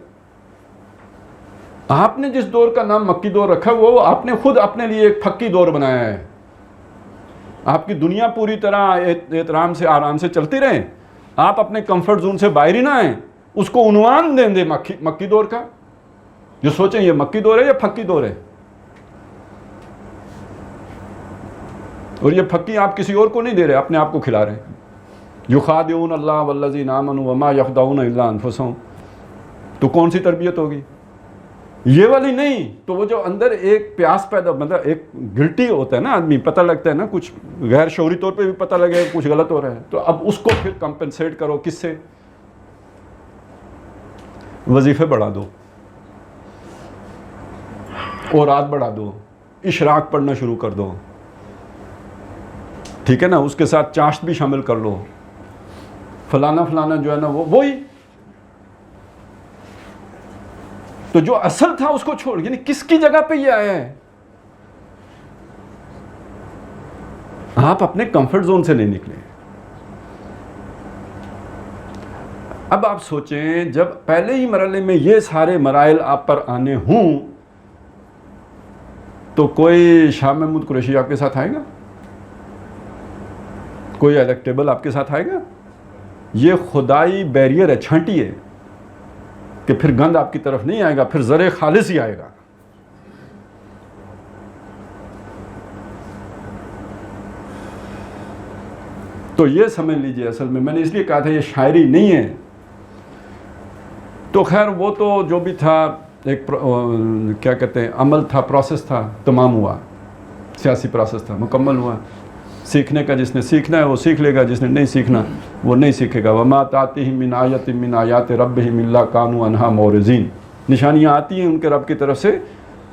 آپ نے جس دور کا نام مکی دور رکھا وہ آپ نے خود اپنے لیے ایک پھکی دور بنایا ہے۔ آپ کی دنیا پوری طرح احترام سے آرام سے چلتی رہے، آپ اپنے کمفرٹ زون سے باہر ہی نہ آئیں، اس کو عنوان دیں مکی دور کا۔ جو سوچیں یہ مکی دور ہے یا پھکی دور ہے، اور یہ پھکی آپ کسی اور کو نہیں دے رہے، اپنے آپ کو کھلا رہے ہیں۔ یخادعون اللہ والذین آمنوا وما یخدعون الا انفسهم۔ تو کون سی تربیت ہوگی؟ یہ والی نہیں، تو وہ جو اندر ایک پیاس پیدا، مطلب ایک گلٹی ہوتا ہے نا آدمی، پتہ لگتا ہے نا کچھ غیر شعوری طور پہ بھی پتہ لگے کچھ غلط ہو رہا ہے، تو اب اس کو پھر کمپنسیٹ کرو کس سے؟ وظیفے بڑھا دو، اوراد بڑھا دو، اشراق پڑھنا شروع کر دو، ٹھیک ہے نا، اس کے ساتھ چاشت بھی شامل کر لو، فلانا جو ہے نا وہی۔ تو جو اصل تھا اس کو چھوڑ، یعنی کس کی جگہ پہ یہ آیا ہے؟ آپ اپنے کمفرٹ زون سے نہیں نکلے۔ اب آپ سوچیں جب پہلے ہی مرحلے میں یہ سارے مراحل آپ پر آنے ہوں تو کوئی شاہ محمود قریشی آپ کے ساتھ آئے گا؟ کوئی الیکٹیبل آپ کے ساتھ آئے گا؟ یہ خدائی بیریئر ہے، چھانٹی ہے کہ پھر گند آپ کی طرف نہیں آئے گا، پھر زر خالص ہی آئے گا۔ تو یہ سمجھ لیجئے، اصل میں نے اس لیے کہا تھا یہ شاعری نہیں ہے۔ تو خیر وہ تو جو بھی تھا ایک کیا کہتے ہیں عمل تھا، پروسیس تھا، تمام ہوا، سیاسی پروسیس تھا، مکمل ہوا۔ سیکھنے کا جس نے سیکھنا ہے وہ سیکھ لے گا، جس نے نہیں سیکھنا وہ نہیں سیکھے گا۔ وما تاتیہم من آیۃ من آیات ربہم الا کانوا عنہا معرضین۔ نشانیاں آتی ہیں ان کے رب کی طرف سے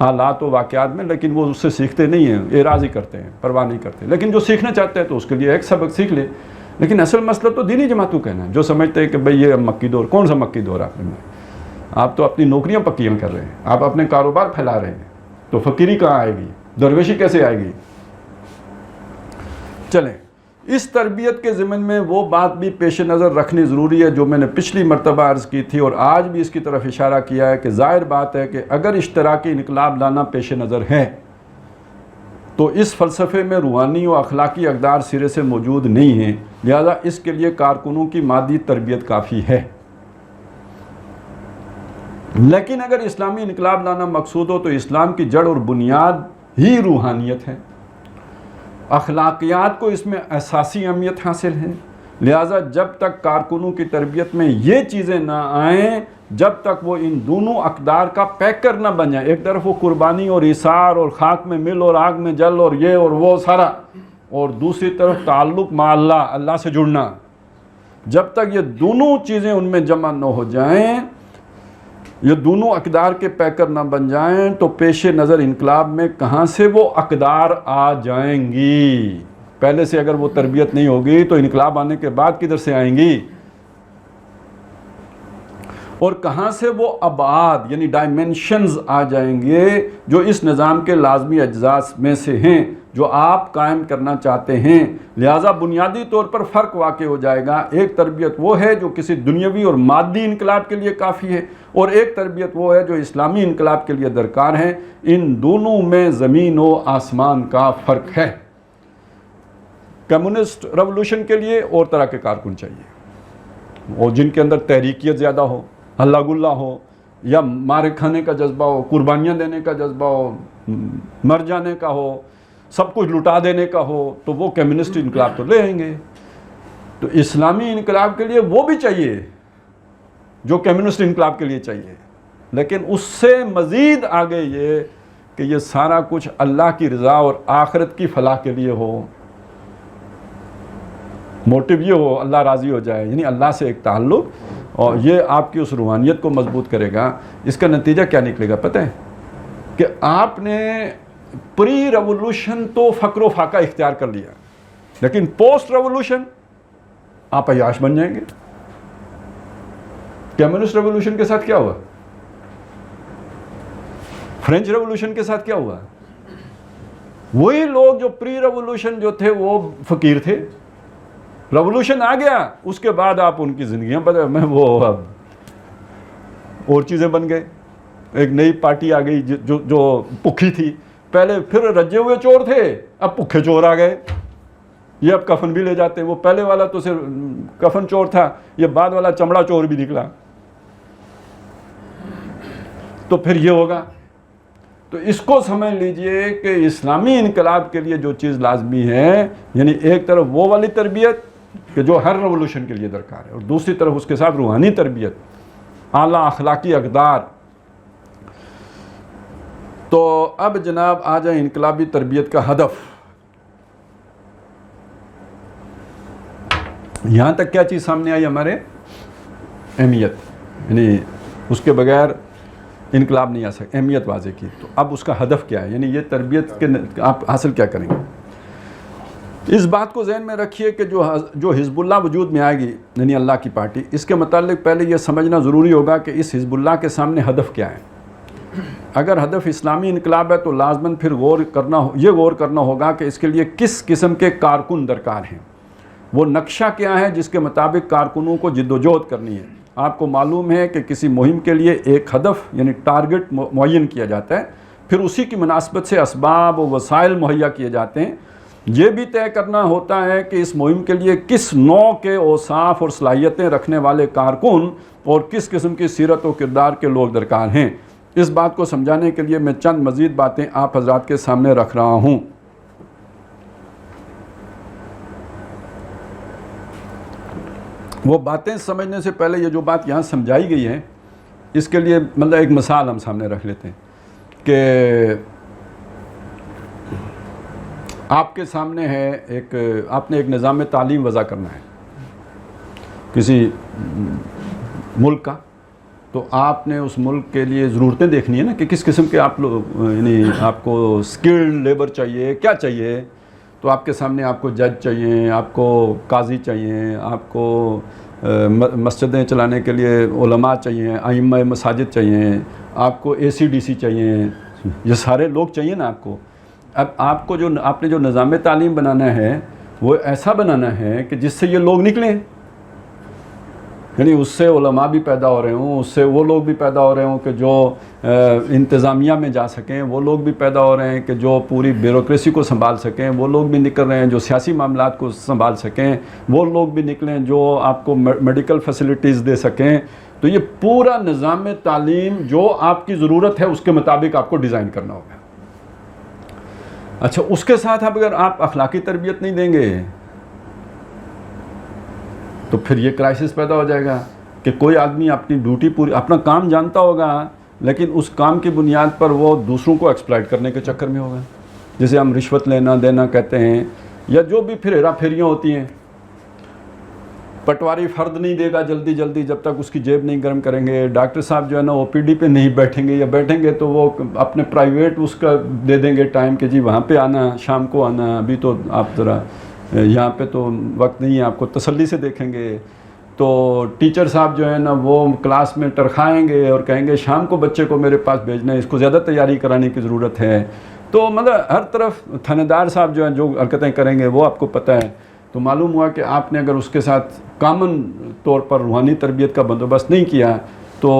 حالات و واقعات میں، لیکن وہ اس سے سیکھتے نہیں ہیں، اعراض ہی کرتے ہیں، پرواہ نہیں کرتے۔ لیکن جو سیکھنا چاہتے ہیں تو اس کے لیے ایک سبق سیکھ لے۔ لیکن اصل مسئلہ تو دینی جماعتوں کہنا ہے، جو سمجھتے ہیں کہ بھئی یہ مکی دور، کون سا مکی دور آپ نے؟ آپ تو اپنی نوکریاں پکیاں کر رہے ہیں، آپ اپنے کاروبار پھیلا رہے ہیں، تو فقیری کہاں آئے گی؟ درویشی کیسے آئے گی؟ چلیں، اس تربیت کے ضمن میں وہ بات بھی پیش نظر رکھنی ضروری ہے جو میں نے پچھلی مرتبہ عرض کی تھی اور آج بھی اس کی طرف اشارہ کیا ہے کہ ظاہر بات ہے کہ اگر اشتراکی انقلاب لانا پیش نظر ہے تو اس فلسفے میں روحانی و اخلاقی اقدار سرے سے موجود نہیں ہیں، لہذا اس کے لیے کارکنوں کی مادی تربیت کافی ہے۔ لیکن اگر اسلامی انقلاب لانا مقصود ہو تو اسلام کی جڑ اور بنیاد ہی روحانیت ہے، اخلاقیات کو اس میں اساسی اہمیت حاصل ہے۔ لہٰذا جب تک کارکنوں کی تربیت میں یہ چیزیں نہ آئیں، جب تک وہ ان دونوں اقدار کا پیکر نہ بن جائیں، ایک طرف وہ قربانی اور ایثار اور خاک میں مل اور آگ میں جل اور یہ اور وہ سارا، اور دوسری طرف تعلق مع اللہ، اللہ سے جڑنا، جب تک یہ دونوں چیزیں ان میں جمع نہ ہو جائیں، یہ دونوں اقدار کے پیکر نہ بن جائیں، تو پیش نظر انقلاب میں کہاں سے وہ اقدار آ جائیں گی؟ پہلے سے اگر وہ تربیت نہیں ہوگی تو انقلاب آنے کے بعد کدھر سے آئیں گی؟ اور کہاں سے وہ ابعاد یعنی ڈائمنشنز آ جائیں گے جو اس نظام کے لازمی اجزاء میں سے ہیں جو آپ قائم کرنا چاہتے ہیں. لہٰذا بنیادی طور پر فرق واقع ہو جائے گا. ایک تربیت وہ ہے جو کسی دنیاوی اور مادی انقلاب کے لیے کافی ہے، اور ایک تربیت وہ ہے جو اسلامی انقلاب کے لیے درکار ہے. ان دونوں میں زمین و آسمان کا فرق ہے. کمیونسٹ ریولوشن کے لیے اور طرح کے کارکن چاہیے، اور جن کے اندر تحریکیت زیادہ ہو، ہلا گلا ہو، یا مارے کھانے کا جذبہ ہو، قربانیاں دینے کا جذبہ ہو، مر جانے کا ہو، سب کچھ لٹا دینے کا ہو، تو وہ کمیونسٹ انقلاب تو لے آئیں گے. تو اسلامی انقلاب کے لیے وہ بھی چاہیے جو کمیونسٹ انقلاب کے لیے چاہیے، لیکن اس سے مزید آگے یہ کہ یہ سارا کچھ اللہ کی رضا اور آخرت کی فلاح کے لیے ہو. موٹیو یہ ہو اللہ راضی ہو جائے، یعنی اللہ سے ایک تعلق، اور یہ آپ کی اس روحانیت کو مضبوط کرے گا. اس کا نتیجہ کیا نکلے گا پتہ ہے؟ کہ آپ نے پری ریولوشن تو فقر و فاقہ اختیار کر لیا، لیکن پوسٹ ریولوشن آپ عیاش بن جائیں گے. کمیونسٹ ریولوشن کے ساتھ کیا ہوا؟ فرینچ ریولوشن کے ساتھ کیا ہوا؟ وہی لوگ جو پری ریولوشن جو تھے وہ فقیر تھے، ریولوشن آ گیا اس کے بعد آپ ان کی زندگیاں بدل میں وہ اب اور چیزیں بن گئے. ایک نئی پارٹی آ گئی جو بھوکھی تھی، پہلے پھر رجے ہوئے چور تھے، اب بھوکے چور آ گئے. یہ اب کفن بھی لے جاتے ہیں. وہ پہلے والا تو صرف کفن چور تھا، یہ بعد والا چمڑا چور بھی نکلا. تو پھر یہ ہوگا. تو اس کو سمجھ لیجئے کہ اسلامی انقلاب کے لیے جو چیز لازمی ہے، یعنی ایک طرف وہ والی تربیت کہ جو ہر ریولوشن کے لیے درکار ہے، اور دوسری طرف اس کے ساتھ روحانی تربیت، اعلیٰ اخلاقی اقدار. تو اب جناب آ جائیں انقلابی تربیت کا ہدف. یہاں تک کیا چیز سامنے آئی ہمارے؟ اہمیت، یعنی اس کے بغیر انقلاب نہیں آ سکتا. اہمیت واضح کی. تو اب اس کا ہدف کیا ہے، یعنی یہ تربیت کے آپ حاصل کیا کریں گے؟ اس بات کو ذہن میں رکھیے کہ جو حزب اللہ وجود میں آئے گی، یعنی اللہ کی پارٹی، اس کے متعلق پہلے یہ سمجھنا ضروری ہوگا کہ اس حزب اللہ کے سامنے ہدف کیا ہے. اگر ہدف اسلامی انقلاب ہے تو لازماً پھر غور کرنا ہوگا کہ اس کے لیے کس قسم کے کارکن درکار ہیں، وہ نقشہ کیا ہے جس کے مطابق کارکنوں کو جد و جہد کرنی ہے. آپ کو معلوم ہے کہ کسی مہم کے لیے ایک ہدف یعنی ٹارگٹ معین کیا جاتا ہے، پھر اسی کی مناسبت سے اسباب و وسائل مہیا کیے جاتے ہیں. یہ بھی طے کرنا ہوتا ہے کہ اس مہم کے لیے کس نوع کے اوصاف اور صلاحیتیں رکھنے والے کارکن اور کس قسم کی سیرت و کردار کے لوگ درکار ہیں. اس بات کو سمجھانے کے لیے میں چند مزید باتیں آپ حضرات کے سامنے رکھ رہا ہوں. وہ باتیں سمجھنے سے پہلے یہ جو بات یہاں سمجھائی گئی ہے، اس کے لیے مطلب ایک مثال ہم سامنے رکھ لیتے ہیں کہ آپ کے سامنے ہے آپ نے ایک نظام تعلیم وضع کرنا ہے کسی ملک کا. تو آپ نے اس ملک کے لیے ضرورتیں دیکھنی ہے نا کہ کس قسم کے آپ لوگ، یعنی آپ کو اسکلڈ لیبر چاہیے، کیا چاہیے. تو آپ کے سامنے آپ کو جج چاہیے، آپ کو قاضی چاہیے، آپ کو مسجدیں چلانے کے لیے علماء چاہیے، ائمہ مساجد چاہیے، آپ کو ACDC چاہیے، یہ سارے لوگ چاہیے نا آپ کو. اب آپ نے جو نظام تعلیم بنانا ہے وہ ایسا بنانا ہے کہ جس سے یہ لوگ نکلیں، یعنی اس سے علماء بھی پیدا ہو رہے ہوں، اس سے وہ لوگ بھی پیدا ہو رہے ہوں کہ جو انتظامیہ میں جا سکیں، وہ لوگ بھی پیدا ہو رہے ہیں کہ جو پوری بیوروکریسی کو سنبھال سکیں، وہ لوگ بھی نکل رہے ہیں جو سیاسی معاملات کو سنبھال سکیں، وہ لوگ بھی نکلیں جو آپ کو میڈیکل فیسلٹیز دے سکیں. تو یہ پورا نظام تعلیم جو آپ کی ضرورت ہے اس کے مطابق آپ کو ڈیزائن کرنا ہوگا. اچھا، اس کے ساتھ اگر آپ اخلاقی تربیت نہیں دیں گے تو پھر یہ کرائسس پیدا ہو جائے گا کہ کوئی آدمی اپنی ڈیوٹی پوری، اپنا کام جانتا ہوگا، لیکن اس کام کی بنیاد پر وہ دوسروں کو ایکسپلائٹ کرنے کے چکر میں ہوگا، جسے ہم رشوت لینا دینا کہتے ہیں، یا جو بھی پھر ہیرا پھیریاں ہوتی ہیں. پٹواری فرد نہیں دے گا جلدی جب تک اس کی جیب نہیں گرم کریں گے. ڈاکٹر صاحب جو ہے نا OPD پہ نہیں بیٹھیں گے، یا بیٹھیں گے تو وہ اپنے پرائیویٹ اس کا دے دیں گے ٹائم کہ جی وہاں پہ آنا، شام کو آنا، ابھی تو آپ ذرا یہاں پہ تو وقت نہیں ہے، آپ کو تسلی سے دیکھیں گے. تو تو ٹیچر صاحب جو ہے نا وہ کلاس میں ٹرخائیں گے اور کہیں گے شام کو بچے کو میرے پاس بھیجنا ہے، اس کو زیادہ تیاری کرانے کی ضرورت ہے. تو مطلب ہر طرف تھانے دار صاحب جو ہیں جو حرکتیں کریں گے وہ آپ کو پتہ ہے. تو معلوم ہوا کہ آپ نے اگر اس کے ساتھ کامن طور پر روحانی تربیت کا بندوبست نہیں کیا تو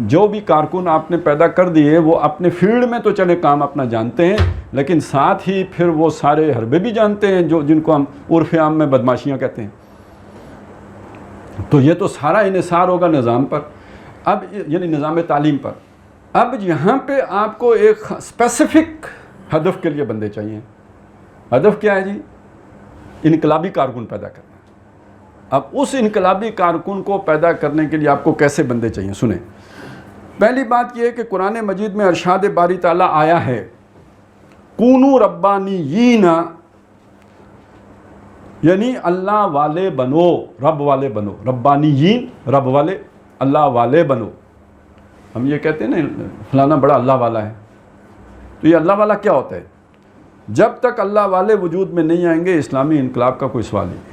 جو بھی کارکن آپ نے پیدا کر دیے وہ اپنے فیلڈ میں تو چلے کام اپنا جانتے ہیں، لیکن ساتھ ہی پھر وہ سارے حربے بھی جانتے ہیں جو جن کو ہم عرف عام میں بدماشیاں کہتے ہیں. تو یہ تو سارا انحصار ہوگا نظام پر، اب یعنی نظام تعلیم پر. اب یہاں پہ آپ کو ایک اسپیسیفک ہدف کے لیے بندے چاہیے. ہدف کیا ہے جی؟ انقلابی کارکن پیدا کرنا. اب اس انقلابی کارکن کو پیدا کرنے کے لیے آپ کو کیسے بندے چاہیے؟ سنیں. پہلی بات یہ ہے کہ قرآن مجید میں ارشاد باری تعالیٰ آیا ہے کونو ربانیین، یعنی اللہ والے بنو، رب والے بنو. ربانیین رب والے، اللہ والے بنو. ہم یہ کہتے ہیں نا فلانا بڑا اللہ والا ہے، تو یہ اللہ والا کیا ہوتا ہے؟ جب تک اللہ والے وجود میں نہیں آئیں گے اسلامی انقلاب کا کوئی سوال نہیں.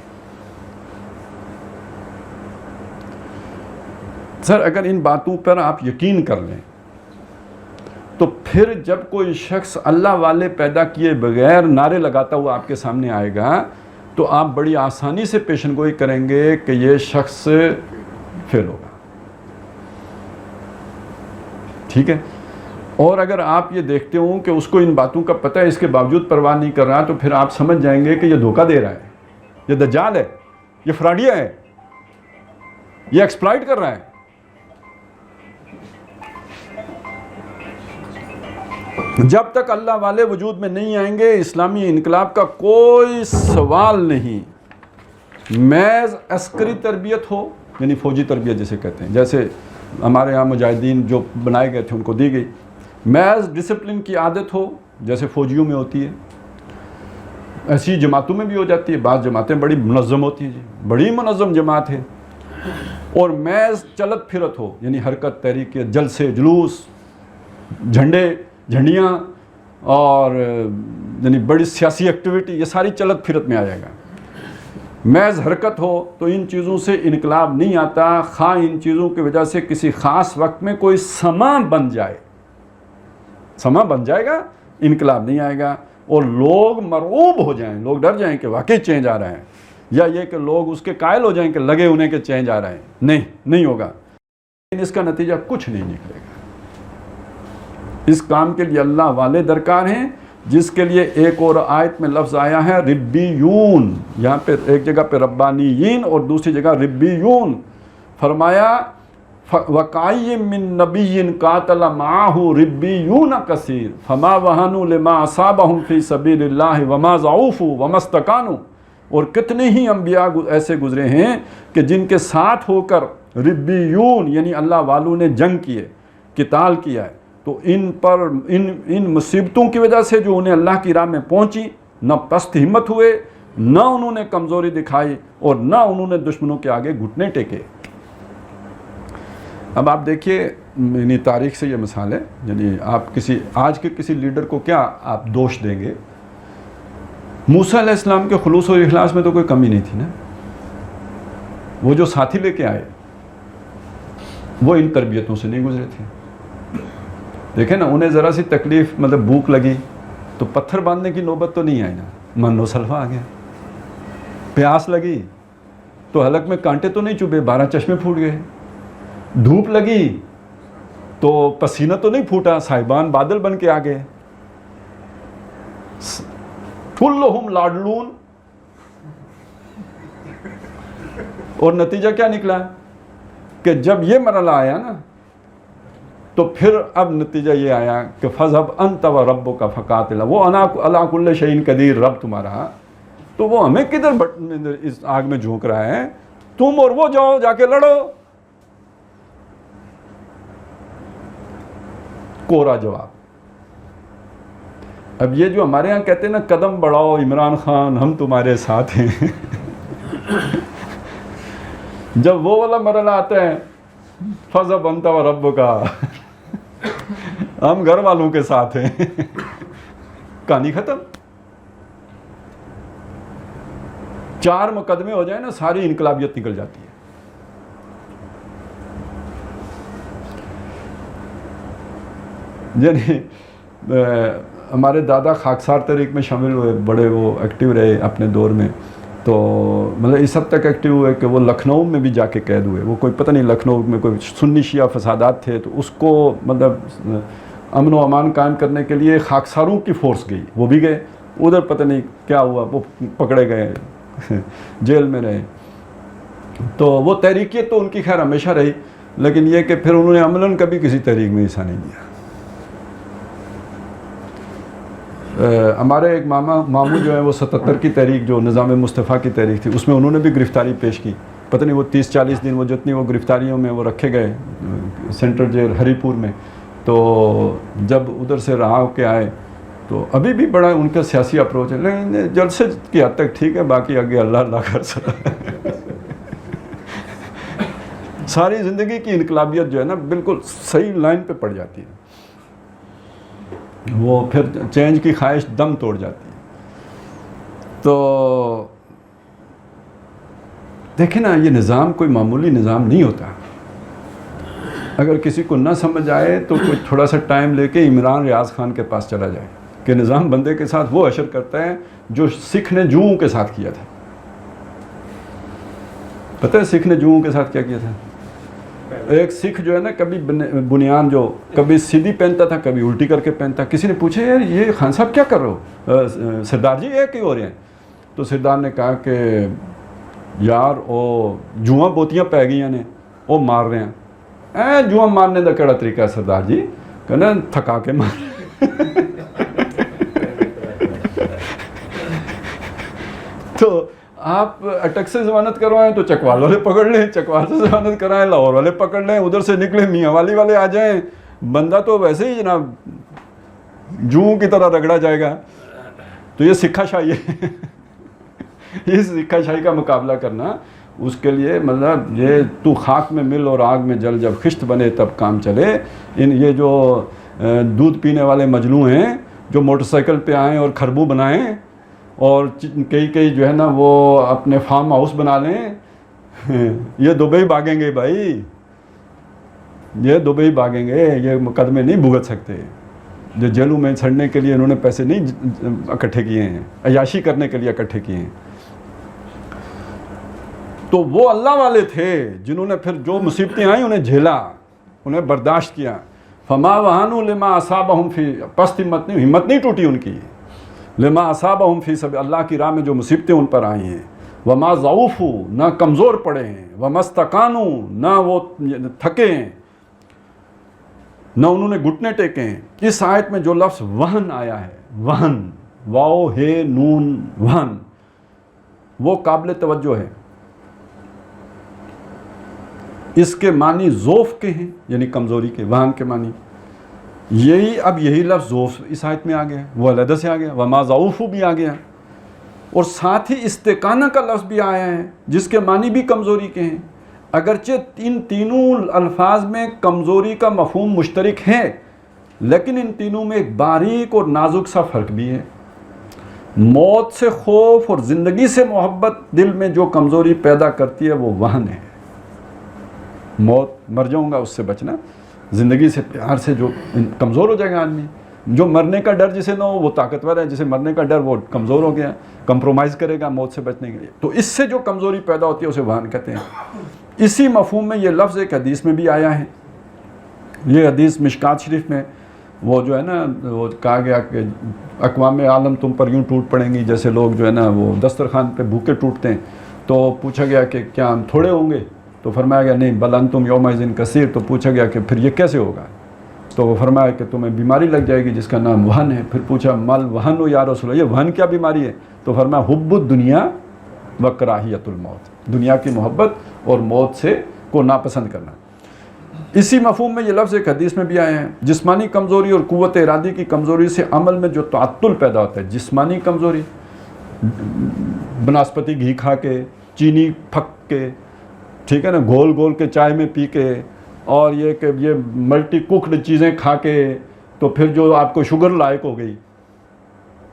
سر اگر ان باتوں پر آپ یقین کر لیں تو پھر جب کوئی شخص اللہ والے پیدا کیے بغیر نعرے لگاتا ہوا آپ کے سامنے آئے گا تو آپ بڑی آسانی سے پیشن گوئی کریں گے کہ یہ شخص فیل ہوگا. ٹھیک ہے. اور اگر آپ یہ دیکھتے ہوں کہ اس کو ان باتوں کا پتہ ہے اس کے باوجود پرواہ نہیں کر رہا تو پھر آپ سمجھ جائیں گے کہ یہ دھوکہ دے رہا ہے، یہ دجال ہے، یہ فراڈیا ہے، یہ ایکسپلائٹ کر رہا ہے. جب تک اللہ والے وجود میں نہیں آئیں گے اسلامی انقلاب کا کوئی سوال نہیں. محض عسکری تربیت ہو، یعنی فوجی تربیت جسے کہتے ہیں، جیسے ہمارے یہاں مجاہدین جو بنائے گئے تھے ان کو دی گئی. محض ڈسپلن کی عادت ہو جیسے فوجیوں میں ہوتی ہے، ایسی جماعتوں میں بھی ہو جاتی ہے. بعض جماعتیں بڑی منظم ہوتی ہیں جی، بڑی منظم جماعت ہے. اور محض چلت پھرت ہو، یعنی حرکت، تحریک، جلسے، جلوس، جھنڈے، جھنڈیاں اور یعنی بڑی سیاسی ایکٹیویٹی، یہ ساری چلت پھرت میں آ جائے گا. محض حرکت ہو تو ان چیزوں سے انقلاب نہیں آتا، خواہ ان چیزوں کی وجہ سے کسی خاص وقت میں کوئی سما بن جائے. سما بن جائے گا، انقلاب نہیں آئے گا. اور لوگ مرعوب ہو جائیں، لوگ ڈر جائیں کہ واقعی چینج آ رہا ہے، یا یہ کہ لوگ اس کے قائل ہو جائیں کہ لگے انہیں کہ چینج آ رہا ہے. نہیں ہوگا. لیکن اس کا نتیجہ کچھ نہیں نکلے گا. اس کام کے لیے اللہ والے درکار ہیں، جس کے لیے ایک اور آیت میں لفظ آیا ہے ربیون. یہاں پہ ایک جگہ پہ ربانیین اور دوسری جگہ ربیون. فرمایا وَقَأَيٍّ مِّن نَبِيٍّ قَاتَلَ مَعَهُ رِبِّيُّونَ كَثِيرٌ فَمَا وَهَنُوا لِمَا أَصَابَهُمْ فِي سَبِيلِ اللَّهِ وَمَا ضَعُفُوا وَمَا اسْتَكَانُوا. اور کتنے ہی انبیاء ایسے گزرے ہیں کہ جن کے ساتھ ہو کر ربیون یعنی اللہ والوں نے جنگ کیے، قتال کیا ہے، تو ان پر ان مصیبتوں کی وجہ سے جو انہیں اللہ کی راہ میں پہنچی، نہ پست ہمت ہوئے، نہ انہوں نے کمزوری دکھائی، اور نہ انہوں نے دشمنوں کے آگے گھٹنے ٹیکے. اب آپ دیکھیے یعنی تاریخ سے یہ مثال ہے. یعنی آپ آج کے کسی لیڈر کو کیا آپ دوش دیں گے؟ موسیٰ علیہ السلام کے خلوص اور اخلاص میں تو کوئی کمی نہیں تھی نا. وہ جو ساتھی لے کے آئے وہ ان تربیتوں سے نہیں گزرے تھے. دیکھیں نا، انہیں ذرا سی تکلیف مطلب بھوک لگی تو پتھر باندھنے کی نوبت تو نہیں آئی نا، من و سلوا آ گیا. پیاس لگی تو حلق میں کانٹے تو نہیں چبھے، 12 چشمے پھوٹ گئے. دھوپ لگی تو پسینہ تو نہیں پھوٹا، صاحبان بادل بن کے آ گئے. کلہم لاڈلون. اور نتیجہ کیا نکلا کہ جب یہ مرحلہ آیا نا تو پھر اب نتیجہ یہ آیا کہ فَذْهَبْ أَنْتَ وَرَبُّكَ فَقَاتِلَا. وہ عَلَىٰ كُلِّ شَيْءٍ قدیر رب تمہارا، تو وہ ہمیں کدھر اس آگ میں جھونک رہا ہے؟ تم اور وہ جاؤ، جا کے لڑو. کوڑا جواب. اب یہ جو ہمارے ہاں کہتے ہیں نا قدم بڑھاؤ عمران خان ہم تمہارے ساتھ ہیں، جب وہ والا مرحلہ آتا ہے فَذْهَبْ أَنْتَ وَرَبُّكَ ہم گھر والوں کے ساتھ ہیں، کہانی ختم. 4 مقدمے ہو جائیں نا ساری انقلابیت نکل جاتی ہے. یعنی ہمارے دادا خاکسار تحریک میں شامل ہوئے، بڑے وہ ایکٹیو رہے اپنے دور میں، تو مطلب اس حد تک ایکٹیو ہوئے کہ وہ لکھنؤ میں بھی جا کے قید ہوئے. وہ کوئی پتہ نہیں لکھنؤ میں کوئی سنی شیعہ فسادات تھے، تو اس کو مطلب امن و امان قائم کرنے کے لیے خاکساروں کی فورس گئی، وہ بھی گئے ادھر، پتہ نہیں کیا ہوا، وہ پکڑے گئے جیل میں رہے. تو وہ تحریکیت تو ان کی خیر ہمیشہ رہی، لیکن یہ کہ پھر انہوں نے عملاً کبھی کسی تحریک میں حصہ نہیں لیا. ہمارے ایک ماموں جو ہیں وہ 77 کی تحریک، جو نظام مصطفیٰ کی تحریک تھی، اس میں انہوں نے بھی گرفتاری پیش کی. پتہ نہیں وہ 30-40 دن وہ جتنی وہ گرفتاریوں میں وہ رکھے گئے سینٹرل جیل ہری پور میں. تو جب ادھر سے رہا کے آئے تو ابھی بھی بڑا ان کا سیاسی اپروچ ہے، لیکن جلسے کی حد تک ٹھیک ہے، باقی آگے اللہ اللہ کر سکتا. ساری زندگی کی انقلابیت جو ہے نا بالکل صحیح لائن پہ پڑ جاتی ہے، وہ پھر چینج کی خواہش دم توڑ جاتی ہے. تو دیکھیں نا، یہ نظام کوئی معمولی نظام نہیں ہوتا. اگر کسی کو نہ سمجھ آئے تو کوئی تھوڑا سا ٹائم لے کے عمران ریاض خان کے پاس چلا جائے کہ نظام بندے کے ساتھ وہ حشر کرتا ہے جو سکھ نے جوؤں کے ساتھ کیا تھا. پتہ ہے سکھ نے جوؤں کے ساتھ کیا کیا تھا؟ ایک سکھ جو ہے نا، کبھی بنیان جو کبھی سیدھی پہنتا تھا، کبھی الٹی کر کے پہنتا. کسی نے پوچھا یار یہ خان صاحب کیا کر رہے ہو سردار جی، یہ کیوں ہو رہے ہیں؟ تو سردار نے کہا کہ یار وہ جواں بوتیاں پی گئی نے، وہ مار رہے ہیں. جواں مارنے کا کہڑا طریقہ ہے سردار جی؟ کہنا تھکا کے مار. تو آپ اٹک سے ضمانت کروائیں تو چکوال والے پکڑ لیں، چکوال سے ضمانت کرائیں لاہور والے پکڑ لیں، ادھر سے نکلے میاں والی والے آ جائیں، بندہ تو ویسے ہی جناب جوں کی طرح رگڑا جائے گا. تو یہ سکھا شاہی ہے. یہ سکھا شاہی کا مقابلہ کرنا، اس کے لیے مطلب یہ تو خاک میں مل اور آگ میں جل، جب خشت بنے تب کام چلے. یہ جو دودھ پینے والے مجنوں ہیں جو موٹر سائیکل پہ آئیں اور کھربو بنائیں اور کئی جو ہے نا وہ اپنے فارم ہاؤس بنا لیں، یہ دبئی بھاگیں گے بھائی، یہ دبئی بھاگیں گے، یہ مقدمے نہیں بھگت سکتے. جو جیلوں میں سڑنے کے لیے انہوں نے پیسے نہیں اکٹھے کیے ہیں، عیاشی کرنے کے لیے اکٹھے کیے ہیں. تو وہ اللہ والے تھے جنہوں نے پھر جو مصیبتیں آئیں انہیں جھیلا، انہیں برداشت کیا. فما وہانوا لما اصابہم فی، پست ہمت نہیں ٹوٹی ان کی. لما اصابہم فی سبیل، اللہ کی راہ میں جو مصیبتیں ان پر آئی ہیں. وما ضعفوا، نہ کمزور پڑے ہیں. وما استکانوا، نہ وہ تھکے ہیں، نہ انہوں نے گھٹنے ٹیکے ہیں. اس آیت میں جو لفظ وہن آیا ہے، وہن، واو ہے نون وہن، وہ قابل توجہ ہے. اس کے معنی ضعف کے ہیں، یعنی کمزوری کے. وہن کے معنی یہی لفظ ضعف اس آیت میں آ گیا، وہ علیحدہ سے آ گیا. وما ضعف بھی آ گیا، اور ساتھ ہی استقانہ کا لفظ بھی آیا ہے جس کے معنی بھی کمزوری کے ہیں. اگرچہ ان تینوں الفاظ میں کمزوری کا مفہوم مشترک ہے، لیکن ان تینوں میں ایک باریک اور نازک سا فرق بھی ہے. موت سے خوف اور زندگی سے محبت دل میں جو کمزوری پیدا کرتی ہے وہ وہن ہے. موت، مر جاؤں گا اس سے بچنا. زندگی سے پیار سے جو کمزور ہو جائے گا آدمی. جو مرنے کا ڈر جسے نہ ہو وہ طاقتور ہے، جسے مرنے کا ڈر وہ کمزور ہو گیا، کمپرومائز کرے گا موت سے بچنے کے لیے. تو اس سے جو کمزوری پیدا ہوتی ہے اسے وہن کہتے ہیں. اسی مفہوم میں یہ لفظ ایک حدیث میں بھی آیا ہے. یہ حدیث مشکات شریف میں وہ جو ہے نا، وہ کہا گیا کہ اقوام عالم تم پر یوں ٹوٹ پڑیں گی جیسے لوگ جو ہے نا وہ دسترخوان پہ بھوکے ٹوٹتے ہیں. تو پوچھا گیا کہ کیا ہم تھوڑے ہوں گے؟ تو فرمایا گیا نہیں، بل انتم یومئذ کثیر. تو پوچھا گیا کہ پھر یہ کیسے ہوگا؟ تو وہ فرمایا کہ تمہیں بیماری لگ جائے گی جس کا نام وہن ہے. پھر پوچھا مل وہن ہو یا رسول اللہ، یہ وہن کیا بیماری ہے؟ تو فرمایا حب الدنیا و کراہیت الموت، دنیا کی محبت اور موت سے کو ناپسند کرنا. اسی مفہوم میں یہ لفظ ایک حدیث میں بھی آئے ہیں. جسمانی کمزوری اور قوت ارادی کی کمزوری سے عمل میں جو تعطل پیدا ہوتا ہے، جسمانی کمزوری، بناسپتی گھی کھا کے، چینی پھک کے، ٹھیک ہے نا، گھول گھول کے چائے میں پی کے، اور یہ کہ یہ ملٹی کوکڈ چیزیں کھا کے، تو پھر جو آپ کو شوگر لائق ہو گئی،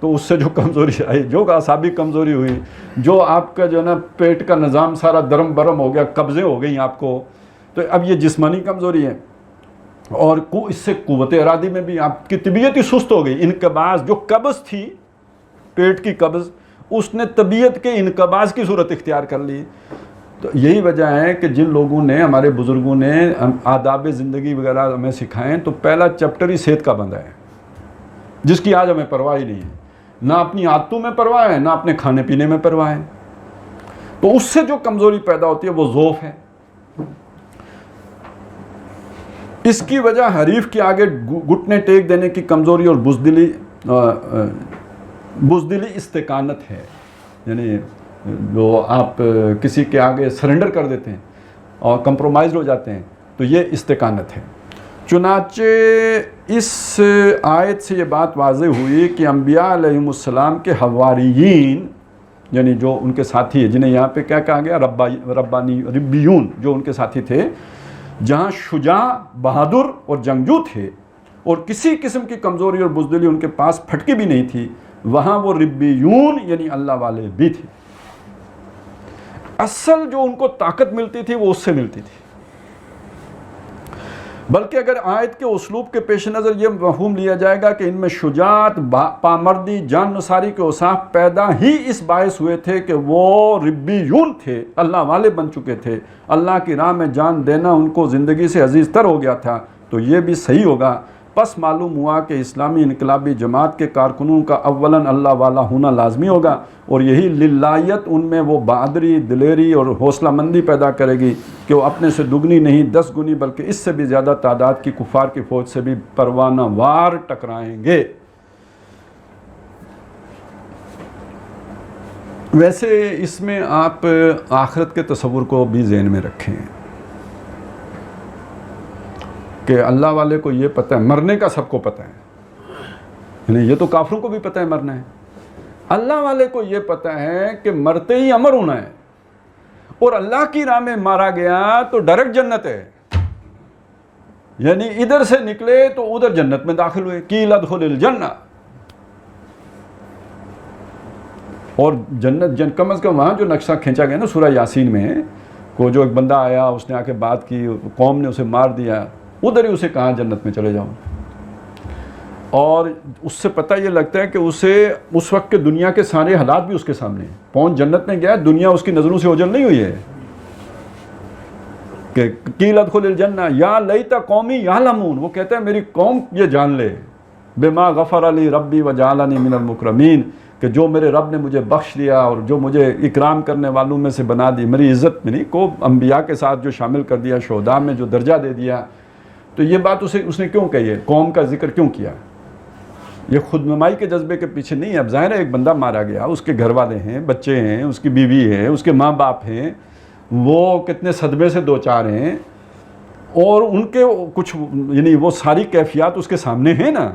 تو اس سے جو کمزوری آئی، جو اعصابی کمزوری ہوئی، جو آپ کا جو ہے نا پیٹ کا نظام سارا درم برم ہو گیا، قبضیں ہو گئیں آپ کو، تو اب یہ جسمانی کمزوری ہے. اور اس سے قوت ارادی میں بھی آپ کی طبیعت ہی سست ہو گئی. انقباض جو قبض تھی، پیٹ کی قبض، اس نے طبیعت کے انقباض کی صورت اختیار کر لی. تو یہی وجہ ہے کہ جن لوگوں نے، ہمارے بزرگوں نے آداب زندگی وغیرہ ہمیں سکھائیں تو پہلا چیپٹر ہی صحت کا بندہ ہے، جس کی آج ہمیں پرواہ ہی نہیں ہے. نہ اپنی عادتوں میں پرواہ ہے، نہ اپنے کھانے پینے میں پرواہ ہے. تو اس سے جو کمزوری پیدا ہوتی ہے وہ ضعف ہے. اس کی وجہ حریف کے آگے گھٹنے ٹیک دینے کی کمزوری اور بزدلی استقامت ہے. یعنی جو آپ کسی کے آگے سرنڈر کر دیتے ہیں اور کمپرومائز ہو جاتے ہیں، تو یہ استقامت ہے. چنانچہ اس آیت سے یہ بات واضح ہوئی کہ انبیاء علیہم السلام کے حواریین، یعنی جو ان کے ساتھی ہیں، جنہیں یہاں پہ کیا کہا گیا، ربیون، جو ان کے ساتھی تھے، جہاں شجاع، بہادر اور جنگجو تھے اور کسی قسم کی کمزوری اور بزدلی ان کے پاس پھٹکی بھی نہیں تھی، وہاں وہ ربیون یعنی اللہ والے بھی تھے. اصل جو ان کو طاقت ملتی تھی وہ اس سے ملتی تھی. بلکہ اگر آیت کے اسلوب کے پیش نظر یہ مفہوم لیا جائے گا کہ ان میں شجاعت، پامردی، جان نثاری کے اوصاف پیدا ہی اس باعث ہوئے تھے کہ وہ ربیون تھے، اللہ والے بن چکے تھے، اللہ کی راہ میں جان دینا ان کو زندگی سے عزیز تر ہو گیا تھا، تو یہ بھی صحیح ہوگا. پس معلوم ہوا کہ اسلامی انقلابی جماعت کے کارکنوں کا اولاً اللہ والا ہونا لازمی ہوگا، اور یہی للہیت ان میں وہ بہادری، دلیری اور حوصلہ مندی پیدا کرے گی کہ وہ اپنے سے دگنی نہیں 10 گنی بلکہ اس سے بھی زیادہ تعداد کی کفار کی فوج سے بھی پروانہ وار ٹکرائیں گے. ویسے اس میں آپ آخرت کے تصور کو بھی ذہن میں رکھیں کہ اللہ والے کو یہ پتہ ہے، مرنے کا سب کو پتہ ہے. یعنی یہ تو کافروں کو بھی پتہ ہے مرنا ہے. اللہ والے کو یہ پتہ ہے کہ مرتے ہی امر ہونا ہے، اور اللہ کی راہ میں مارا گیا تو ڈائریکٹ جنت ہے. یعنی ادھر سے نکلے تو ادھر جنت میں داخل ہوئے. قیل ادخل الجنہ. اور جنت کم از کم وہاں جو نقشہ کھینچا گیا نا سورہ یاسین میں، کو جو ایک بندہ آیا، اس نے آ کے بات کی، قوم نے اسے مار دیا، ادھر ہی اسے کہاں جنت میں چلے جاؤ. اور اس سے پتہ یہ لگتا ہے کہ اسے اس وقت کے دنیا کے سارے حالات بھی اس کے سامنے ہیں. پہنچ جنت میں گیا، دنیا اس کی نظروں سے اوجھل نہیں ہوئی ہے کہ قیل ادخل الجنہ یا لیت قومی یعلمون. وہ کہتا ہے میری قوم یہ جان لے، بما غفر لی ربی وجعلنی من المکرمین، کہ جو میرے رب نے مجھے بخش دیا اور جو مجھے اکرام کرنے والوں میں سے بنا دی، میری عزت میں نہیں کو انبیاء کے ساتھ جو شامل کر دیا، شہداء میں جو درجہ دے دیا. تو یہ بات اس نے کیوں کہی ہے، قوم کا ذکر کیوں کیا؟ یہ خود نمائی کے جذبے کے پیچھے نہیں ہے. اب ظاہر ہے ایک بندہ مارا گیا، اس کے گھر والے ہیں، بچے ہیں، اس کی بیوی ہے، اس کے ماں باپ ہیں، وہ کتنے صدمے سے دو چار ہیں، اور ان کے کچھ یعنی وہ ساری کیفیات اس کے سامنے ہیں نا،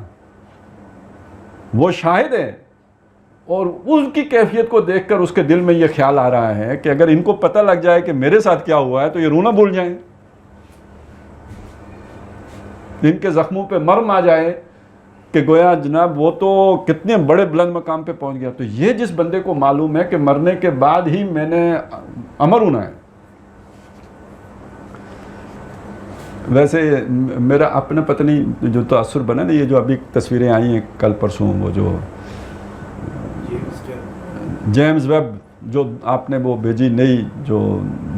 وہ شاہد ہے. اور ان کی کیفیت کو دیکھ کر اس کے دل میں یہ خیال آ رہا ہے کہ اگر ان کو پتہ لگ جائے کہ میرے ساتھ کیا ہوا ہے تو یہ رونا بھول جائیں، ان کے زخموں پہ مرم آ جائے کہ گویا جناب وہ تو کتنے بڑے بلند مقام پہ پہنچ گیا. تو یہ جس بندے کو معلوم ہے کہ مرنے کے بعد ہی میں نے امر ہونا ہے. ویسے میرا اپنا پتہ نہیں جو تاثر بنا نا، یہ جو ابھی تصویریں آئی ہیں کل پرسوں، وہ جو جیمز ویب جو آپ نے وہ بھیجی نئی جو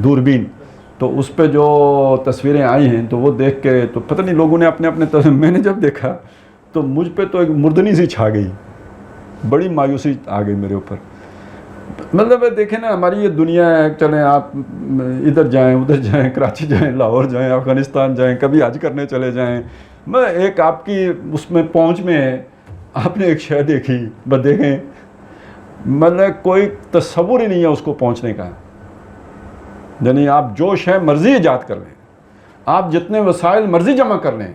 دوربین، تو اس پہ جو تصویریں آئی ہیں تو وہ دیکھ کے تو پتہ نہیں لوگوں نے اپنے میں نے جب دیکھا تو مجھ پہ تو ایک مردنی سی چھا گئی، بڑی مایوسی آ گئی میرے اوپر. مطلب دیکھیں نا، ہماری یہ دنیا ہے، چلیں آپ ادھر جائیں ادھر جائیں، کراچی جائیں، لاہور جائیں، افغانستان جائیں، کبھی حج کرنے چلے جائیں. میں ایک آپ کی اس میں پہنچ میں ہے، آپ نے ایک شے دیکھی، بس دیکھیں مطلب کوئی تصور ہی نہیں ہے اس کو پہنچنے کا. یعنی آپ جو شے مرضی ایجاد کر لیں، آپ جتنے وسائل مرضی جمع کر لیں،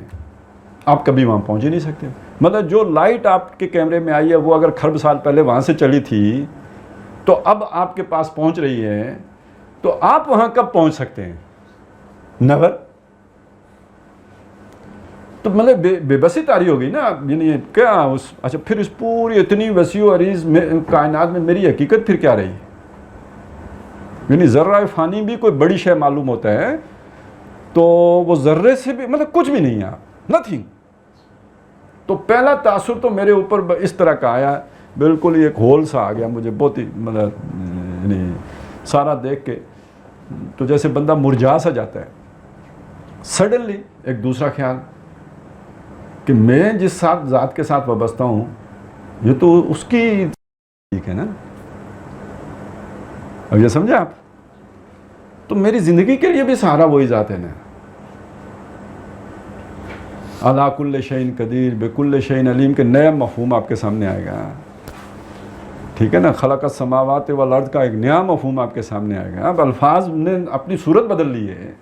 آپ کبھی وہاں پہنچ ہی نہیں سکتے. مطلب جو لائٹ آپ کے کیمرے میں آئی ہے وہ اگر کھرب سال پہلے وہاں سے چلی تھی تو اب آپ کے پاس پہنچ رہی ہے، تو آپ وہاں کب پہنچ سکتے ہیں؟ نیور. تو مطلب بے بسی طاری ہو گئی نا. یعنی کیا اچھا پھر اس پوری اتنی وسیع و عریض کائنات میں میری حقیقت پھر کیا رہی؟ یعنی ذرہ فانی بھی کوئی بڑی شے معلوم ہوتا ہے تو وہ ذرے سے بھی مطلب کچھ بھی نہیں ہے. آپ نتھنگ. تو پہلا تاثر تو میرے اوپر اس طرح کا آیا, بالکل ہی ایک ہول سا آ گیا مجھے, بہت ہی مطلب یعنی سارا دیکھ کے تو جیسے بندہ مرجھا سا جاتا ہے. سڈنلی ایک دوسرا خیال کہ میں جس ذات کے ساتھ وابستہ ہوں یہ تو اس کی ٹھیک ہے نا. اب یہ سمجھے آپ, تو میری زندگی کے لیے بھی سہارا وہی ذات ہے نا. علی کل شیء قدیر بکل شیء علیم کے نیا مفہوم آپ کے سامنے آئے گا, ٹھیک ہے نا. خلق السماوات والارض کا ایک نیا مفہوم آپ کے سامنے آئے گا. اب الفاظ نے اپنی صورت بدل لی ہے,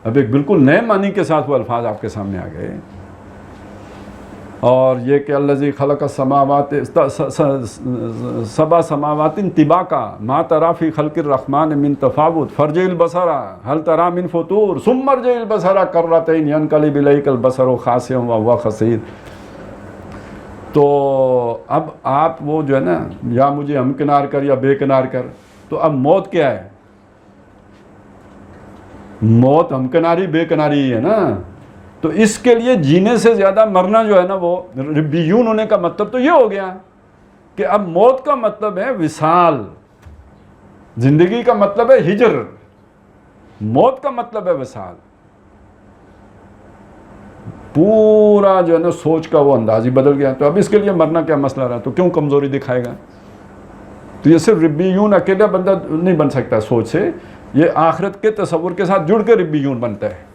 اب ایک بالکل نئے معنی کے ساتھ وہ الفاظ آپ کے سامنے آ گئے. اور یہ کہ الذی خلق السماوات سبع سماوات طباقا ما تری فی خلق الرحمن من تفاوت فرجع البصر هل تری من فطور ثم ارجع البصر کرتین ینقلب الیک البصر خاسئا وهو حسیر. تو اب آپ وہ جو ہے نا, یا مجھے ہمکنار کر یا بے کنار کر, تو اب موت کیا ہے؟ موت ہمکناری بے کناری ہے نا. تو اس کے لیے جینے سے زیادہ مرنا جو ہے نا وہ ربیون ہونے کا مطلب تو یہ ہو گیا کہ اب موت کا مطلب ہے وصال, زندگی کا مطلب ہے ہجر, موت کا مطلب ہے وصال. پورا جو ہے نا سوچ کا وہ انداز ہی بدل گیا. تو اب اس کے لیے مرنا کیا مسئلہ رہا, تو کیوں کمزوری دکھائے گا؟ تو یہ صرف ربیون اکیلا بندہ نہیں بن سکتا سوچ سے, یہ آخرت کے تصور کے ساتھ جڑ کے ربیون بنتا ہے.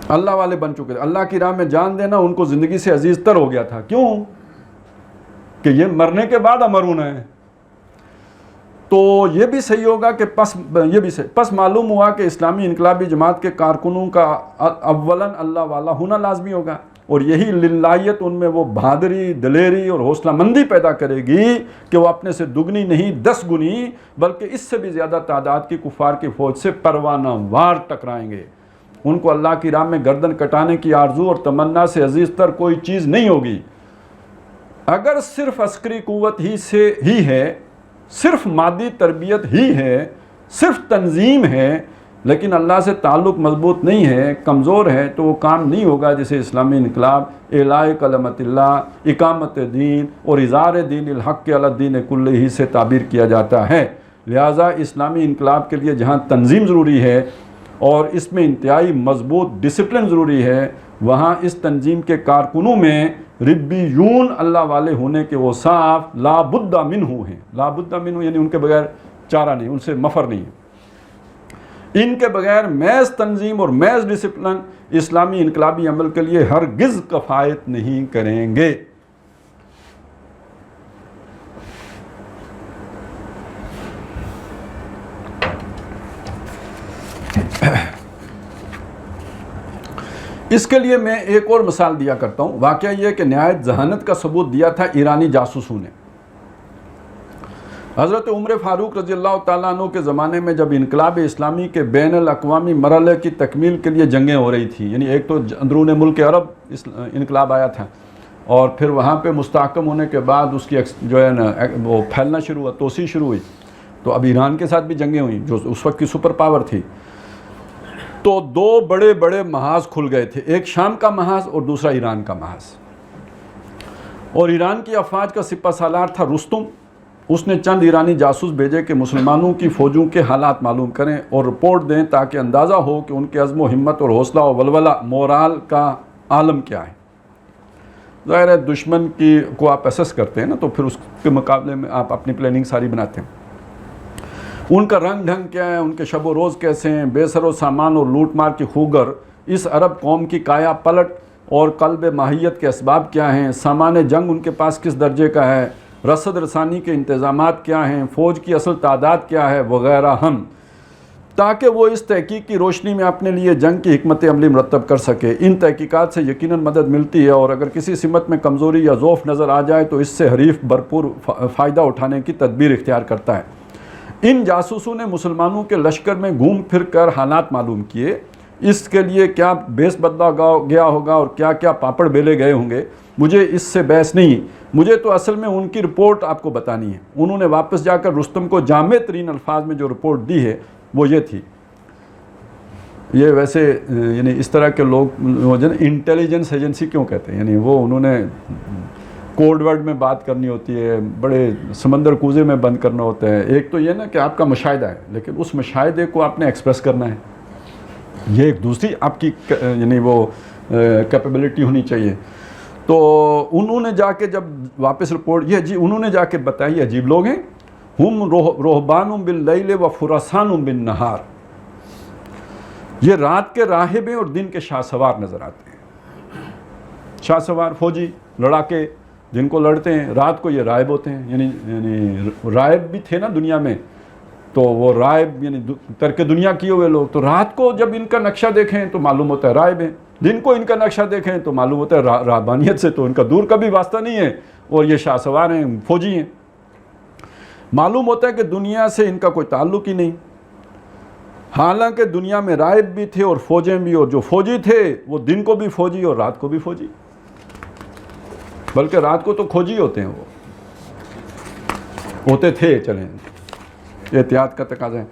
اللہ والے بن چکے تھے, اللہ کی راہ میں جان دینا ان کو زندگی سے عزیز تر ہو گیا تھا. کیوں؟ کہ یہ مرنے کے بعد امر ہونا ہے. تو یہ بھی صحیح ہوگا کہ پس معلوم ہوا کہ اسلامی انقلابی جماعت کے کارکنوں کا اولاً اللہ والا ہونا لازمی ہوگا, اور یہی للہیت ان میں وہ بہادری, دلیری اور حوصلہ مندی پیدا کرے گی کہ وہ اپنے سے دگنی نہیں 10 گنی بلکہ اس سے بھی زیادہ تعداد کی کفار کی فوج سے پروانہ وار ٹکرائیں گے. ان کو اللہ کی راہ میں گردن کٹانے کی آرزو اور تمنا سے عزیز تر کوئی چیز نہیں ہوگی. اگر صرف عسکری قوت ہی ہے, صرف مادی تربیت ہی ہے, صرف تنظیم ہے, لیکن اللہ سے تعلق مضبوط نہیں ہے, کمزور ہے, تو وہ کام نہیں ہوگا جسے اسلامی انقلاب اعلاء کلمت اللہ, اقامت دین اور اظہار دین الحق علی الدین کلہ سے تعبیر کیا جاتا ہے. لہٰذا اسلامی انقلاب کے لیے جہاں تنظیم ضروری ہے اور اس میں انتہائی مضبوط ڈسپلن ضروری ہے, وہاں اس تنظیم کے کارکنوں میں ربیون اللہ والے ہونے کے وہ صاف لا بد منہ ہیں. لا بد منہ یعنی ان کے بغیر چارہ نہیں, ان سے مفر نہیں ہے. ان کے بغیر محض تنظیم اور محض ڈسپلن اسلامی انقلابی عمل کے لیے ہرگز کفایت نہیں کریں گے. اس کے لیے میں ایک اور مثال دیا کرتا ہوں. واقعہ یہ کہ نہایت ذہانت کا ثبوت دیا تھا ایرانی جاسوسوں نے. حضرت عمر فاروق رضی اللہ تعالیٰ عنہ کے زمانے میں جب انقلاب اسلامی کے بین الاقوامی مرحلے کی تکمیل کے لیے جنگیں ہو رہی تھیں, یعنی ایک تو اندرون ملک عرب انقلاب آیا تھا, اور پھر وہاں پہ مستحکم ہونے کے بعد اس کی جو ہے نا وہ پھیلنا شروع ہوا, توسیع شروع ہوئی. تو اب ایران کے ساتھ بھی جنگیں ہوئیں جو اس وقت کی سپر پاور تھی. تو 2 بڑے بڑے محاذ کھل گئے تھے, ایک شام کا محاذ اور دوسرا ایران کا محاذ. اور ایران کی افواج کا سپہ سالار تھا رستم. اس نے چند ایرانی جاسوس بھیجے کہ مسلمانوں کی فوجوں کے حالات معلوم کریں اور رپورٹ دیں تاکہ اندازہ ہو کہ ان کے عزم و ہمت اور حوصلہ و ولولہ مورال کا عالم کیا ہے. ظاہر ہے دشمن کو آپ اسس کرتے ہیں نا, تو پھر اس کے مقابلے میں آپ اپنی پلاننگ ساری بناتے ہیں. ان کا رنگ ڈھنگ کیا ہے, ان کے شب و روز کیسے ہیں, بے سر و سامان اور لوٹ مار کی خوگر اس عرب قوم کی کایا پلٹ اور قلب ماہیت کے اسباب کیا ہیں, سامان جنگ ان کے پاس کس درجے کا ہے, رسد رسانی کے انتظامات کیا ہیں, فوج کی اصل تعداد کیا ہے وغیرہ ہم, تاکہ وہ اس تحقیق کی روشنی میں اپنے لیے جنگ کی حکمت عملی مرتب کر سکے. ان تحقیقات سے یقیناً مدد ملتی ہے, اور اگر کسی سمت میں کمزوری یا ضعف نظر آ جائے تو اس سے حریف بھرپور فائدہ اٹھانے کی تدبیر اختیار کرتا ہے. ان جاسوسوں نے مسلمانوں کے لشکر میں گھوم پھر کر حالات معلوم کیے. اس کے لیے کیا بیس بدلا گیا ہوگا اور کیا کیا پاپڑ بیلے گئے ہوں گے, مجھے اس سے بحث نہیں. مجھے تو اصل میں ان کی رپورٹ آپ کو بتانی ہے. انہوں نے واپس جا کر رستم کو جامع ترین الفاظ میں جو رپورٹ دی ہے وہ یہ تھی یہ ویسے یعنی اس طرح کے لوگ جو نا انٹیلیجنس ایجنسی کیوں کہتے ہیں، یعنی وہ انہوں نے کوڈ ورڈ میں بات کرنی ہوتی ہے، بڑے سمندر کوزے میں بند کرنا ہوتا ہے. ایک تو یہ نا کہ آپ کا مشاہدہ ہے، لیکن اس مشاہدے کو آپ نے ایکسپریس کرنا ہے، یہ ایک دوسری آپ کی یعنی وہ کیپیبلٹی ہونی چاہیے. تو انہوں نے جا کے جب واپس رپورٹ یہ انہوں نے جا کے بتائی، عجیب لوگ ہیں، ہم رہبان باللیل و فرسان بالنہار، یہ رات کے راہب ہیں اور دن کے شاہ سوار نظر آتے ہیں. شاہ سوار فوجی لڑاکے جن کو لڑتے ہیں، رات کو یہ راہب ہوتے ہیں. یعنی راہب بھی تھے نا دنیا میں، تو وہ راہب یعنی ترک دنیا کیے ہوئے لوگ. تو رات کو جب ان کا نقشہ دیکھیں تو معلوم ہوتا ہے راہب ہیں، دن کو ان کا نقشہ دیکھیں تو معلوم ہوتا ہے رہبانیت سے تو ان کا دور کا بھی واسطہ نہیں ہے، اور یہ شاہ سوار ہیں، فوجی ہیں. معلوم ہوتا ہے کہ دنیا سے ان کا کوئی تعلق ہی نہیں، حالانکہ دنیا میں راہب بھی تھے اور فوجیں بھی، اور جو فوجی تھے وہ دن کو بھی فوجی اور رات کو بھی فوجی، بلکہ رات کو تو کھوجی ہوتے ہیں، وہ ہوتے تھے. چلیں احتیاط کا تقاضا ہے.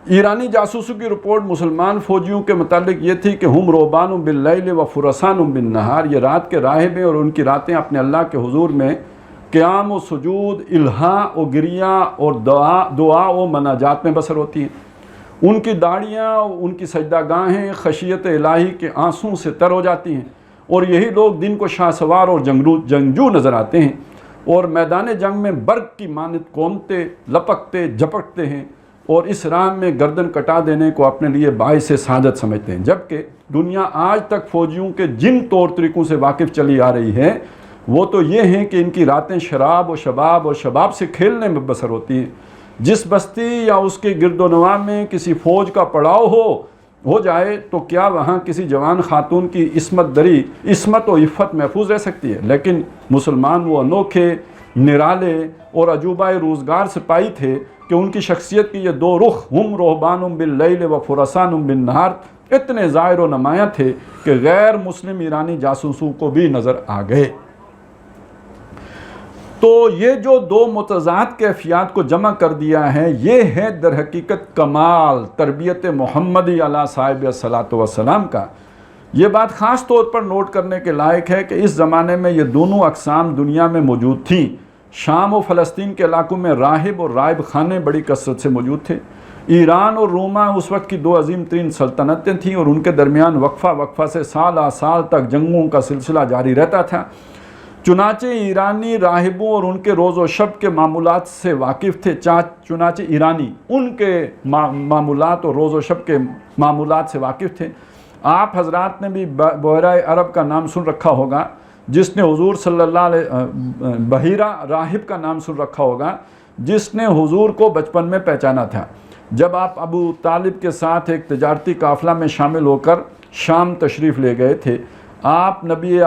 ایرانی جاسوسوں کی رپورٹ مسلمان فوجیوں کے متعلق یہ تھی کہ ہم رہبان باللیل و فرسان بالنہار، یہ رات کے راہب ہیں اور ان کی راتیں اپنے اللہ کے حضور میں قیام و سجود، الہا و گریہ اور دعا و مناجات میں بسر ہوتی ہیں. ان کی داڑیاں، ان کی سجدہ گاہیں خشیت الہی کے آنسوں سے تر ہو جاتی ہیں، اور یہی لوگ دن کو شاہ سوار اور جنگجو نظر آتے ہیں، اور میدان جنگ میں برق کی مانند قومتے لپکتے جھپکتے ہیں، اور اس راہ میں گردن کٹا دینے کو اپنے لیے باعث سعادت سمجھتے ہیں. جبکہ دنیا آج تک فوجیوں کے جن طور طریقوں سے واقف چلی آ رہی ہے وہ تو یہ ہیں کہ ان کی راتیں شراب و شباب سے کھیلنے میں بسر ہوتی ہیں. جس بستی یا اس کے گرد و نواح میں کسی فوج کا پڑاؤ ہو جائے تو کیا وہاں کسی جوان خاتون کی عصمت و عفت محفوظ رہ سکتی ہے؟ لیکن مسلمان وہ انوکھے، نرالے اور عجوبہ روزگار سپاہی تھے کہ ان کی شخصیت کی یہ دو رخ، ہم رہبان باللیل و فرسان بالنہار، اتنے ظاہر و نمایاں تھے کہ غیر مسلم ایرانی جاسوسوں کو بھی نظر آ گئے. تو یہ جو دو متضاد کیفیات کو جمع کر دیا ہے، یہ ہے در حقیقت کمال تربیت محمدی علیہ صاحب الصلاۃ والسلام کا. یہ بات خاص طور پر نوٹ کرنے کے لائق ہے کہ اس زمانے میں یہ دونوں اقسام دنیا میں موجود تھیں. شام و فلسطین کے علاقوں میں راہب اور راہب خانے بڑی کثرت سے موجود تھے. ایران اور روما اس وقت کی دو عظیم ترین سلطنتیں تھیں، اور ان کے درمیان وقفہ سے سال سال تک جنگوں کا سلسلہ جاری رہتا تھا. چنانچہ ایرانی راہبوں اور ان کے روز و شب کے معمولات سے واقف تھے. چنانچہ ایرانی ان کے معمولات اور روز و شب کے معمولات سے واقف تھے. آپ حضرات نے بھی بحیرہ عرب کا نام سن رکھا ہوگا، جس نے حضور صلی اللہ علیہ بحیرہ راہب کا نام سن رکھا ہوگا، جس نے حضور کو بچپن میں پہچانا تھا. جب آپ ابو طالب کے ساتھ ایک تجارتی قافلہ میں شامل ہو کر شام تشریف لے گئے تھے. آپ نبی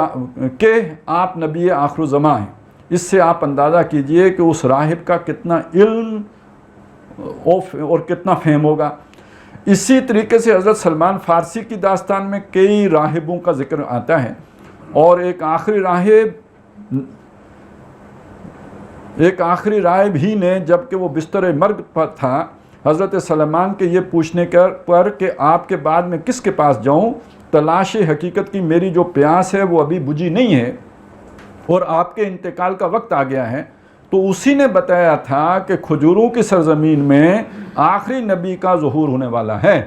آخر الزماں ہیں. اس سے آپ اندازہ کیجئے کہ اس راہب کا کتنا علم اور کتنا فہم ہوگا. اسی طریقے سے حضرت سلمان فارسی کی داستان میں کئی راہبوں کا ذکر آتا ہے، اور ایک آخری راہب ہی نے جب کہ وہ بستر مرگ پر تھا حضرت سلمان کے یہ پوچھنے پر کہ آپ کے بعد میں کس کے پاس جاؤں، تلاش حقیقت کی میری جو پیاس ہے وہ ابھی بجھی نہیں ہے اور آپ کے انتقال کا وقت آ گیا ہے، تو اسی نے بتایا تھا کہ کھجوروں کی سرزمین میں آخری نبی کا ظہور ہونے والا ہے.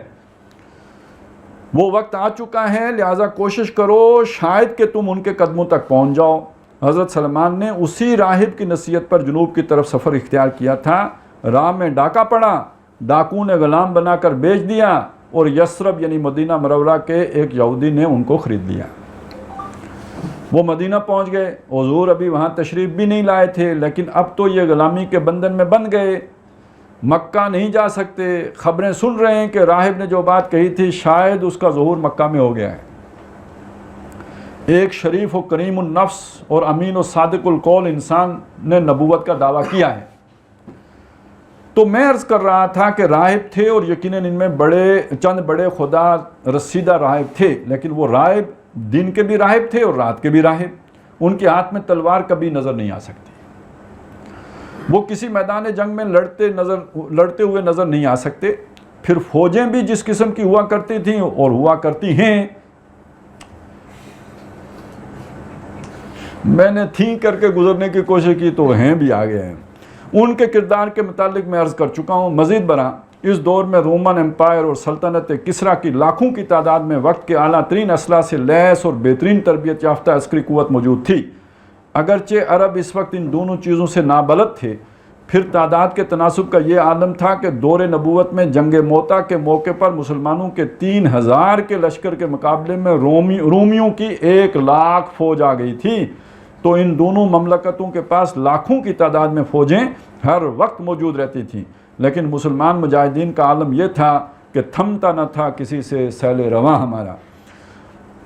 وہ وقت آ چکا ہے، لہٰذا کوشش کرو شاید کہ تم ان کے قدموں تک پہنچ جاؤ. حضرت سلمان نے اسی راہب کی نصیحت پر جنوب کی طرف سفر اختیار کیا تھا. راہ میں ڈاکہ پڑا، ڈاکو نے غلام بنا کر بیچ دیا، اور یثرب یعنی مدینہ منورہ کے ایک یہودی نے ان کو خرید لیا. وہ مدینہ پہنچ گئے. حضور ابھی وہاں تشریف بھی نہیں لائے تھے، لیکن اب تو یہ غلامی کے بندھن میں بندھ گئے، مکہ نہیں جا سکتے. خبریں سن رہے ہیں کہ راہب نے جو بات کہی تھی شاید اس کا ظہور مکہ میں ہو گیا ہے. ایک شریف و کریم النفس اور امین و صادق القول انسان نے نبوت کا دعویٰ کیا ہے. تو میں عرض کر رہا تھا کہ راہب تھے، اور یقیناً ان میں چند بڑے خدا رسیدہ راہب تھے، لیکن وہ راہب دن کے بھی راہب تھے اور رات کے بھی راہب. ان کے ہاتھ میں تلوار کبھی نظر نہیں آ سکتی. وہ کسی میدان جنگ میں لڑتے ہوئے نظر نہیں آ سکتے. پھر فوجیں بھی جس قسم کی ہوا کرتی تھیں اور ہوا کرتی ہیں، میں نے تھیں کر کے گزرنے کی کوشش کی تو ہیں بھی آگے ہیں۔ ان کے کردار کے متعلق میں عرض کر چکا ہوں۔ مزید برآں اس دور میں رومن امپائر اور سلطنت کسریٰ کی لاکھوں کی تعداد میں وقت کے اعلیٰ ترین اسلحہ سے لیس اور بہترین تربیت یافتہ عسکری قوت موجود تھی۔ اگرچہ عرب اس وقت ان دونوں چیزوں سے نابلد تھے، پھر تعداد کے تناسب کا یہ عالم تھا کہ دور نبوت میں جنگ موتا کے موقع پر مسلمانوں کے 3000 کے لشکر کے مقابلے میں رومیوں کی 1,00,000 فوج آ گئی تھی۔ تو ان دونوں مملکتوں کے پاس لاکھوں کی تعداد میں فوجیں ہر وقت موجود رہتی تھیں، لیکن مسلمان مجاہدین کا عالم یہ تھا کہ تھمتا نہ تھا کسی سے سیل رواں ہمارا۔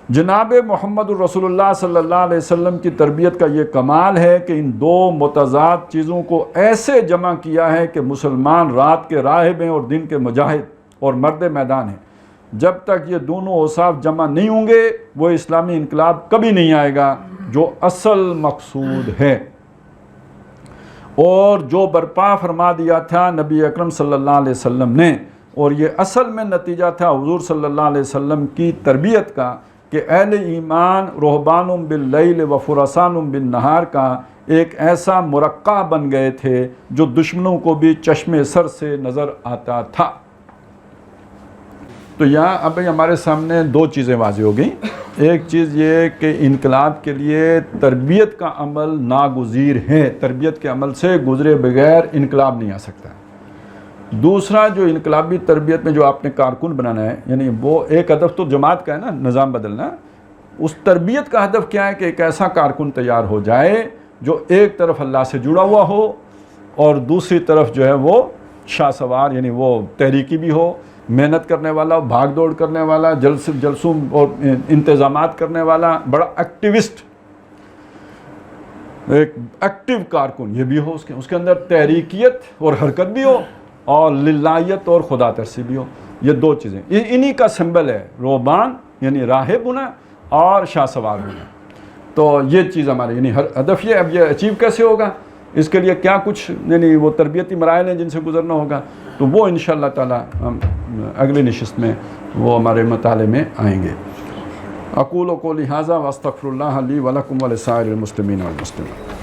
جناب محمد الرسول اللہ صلی اللہ علیہ وسلم کی تربیت کا یہ کمال ہے کہ ان دو متضاد چیزوں کو ایسے جمع کیا ہے کہ مسلمان رات کے راہب ہیں اور دن کے مجاہد اور مرد میدان ہیں۔ جب تک یہ دونوں اوصاف جمع نہیں ہوں گے وہ اسلامی انقلاب کبھی نہیں آئے گا جو اصل مقصود ہے اور جو برپا فرما دیا تھا نبی اکرم صلی اللہ علیہ وسلم نے۔ اور یہ اصل میں نتیجہ تھا حضور صلی اللہ علیہ وسلم کی تربیت کا کہ اہل ایمان رہبان باللیل و فرسان بالنہار کا ایک ایسا مرقع بن گئے تھے جو دشمنوں کو بھی چشم سر سے نظر آتا تھا۔ تو یہاں اب ہمارے سامنے دو چیزیں واضح ہو گئیں۔ ایک چیز یہ کہ انقلاب کے لیے تربیت کا عمل ناگزیر ہے، تربیت کے عمل سے گزرے بغیر انقلاب نہیں آ سکتا۔ دوسرا جو انقلابی تربیت میں جو آپ نے کارکن بنانا ہے، یعنی وہ ایک ہدف تو جماعت کا ہے نا، نظام بدلنا، اس تربیت کا ہدف کیا ہے کہ ایک ایسا کارکن تیار ہو جائے جو ایک طرف اللہ سے جڑا ہوا ہو اور دوسری طرف جو ہے وہ شاہ سوار، یعنی وہ تحریکی بھی ہو، محنت کرنے والا، بھاگ دوڑ کرنے والا، جلسوں اور انتظامات کرنے والا، بڑا ایکٹیوسٹ، ایک ایکٹیو کارکن یہ بھی ہو، اس کے اندر تحریکیت اور حرکت بھی ہو اور للہیت اور خدا ترسی بھی ہو۔ یہ دو چیزیں انہی کا سمبل ہے، روبان یعنی راہب ہونا اور شاہ سوار ہونا۔ تو یہ چیز ہمارے یعنی ہدف یہ، اب یہ اچیو کیسے ہوگا، اس کے لیے کیا کچھ یعنی وہ تربیتی مراحل ہیں جن سے گزرنا ہوگا، تو وہ انشاءاللہ تعالی ہم اگلی نشست میں وہ ہمارے مطالعے میں آئیں گے۔ اقول قولی ھذا واستغفر اللہ لی ولکم ولسائر المسلمین والمسلمات۔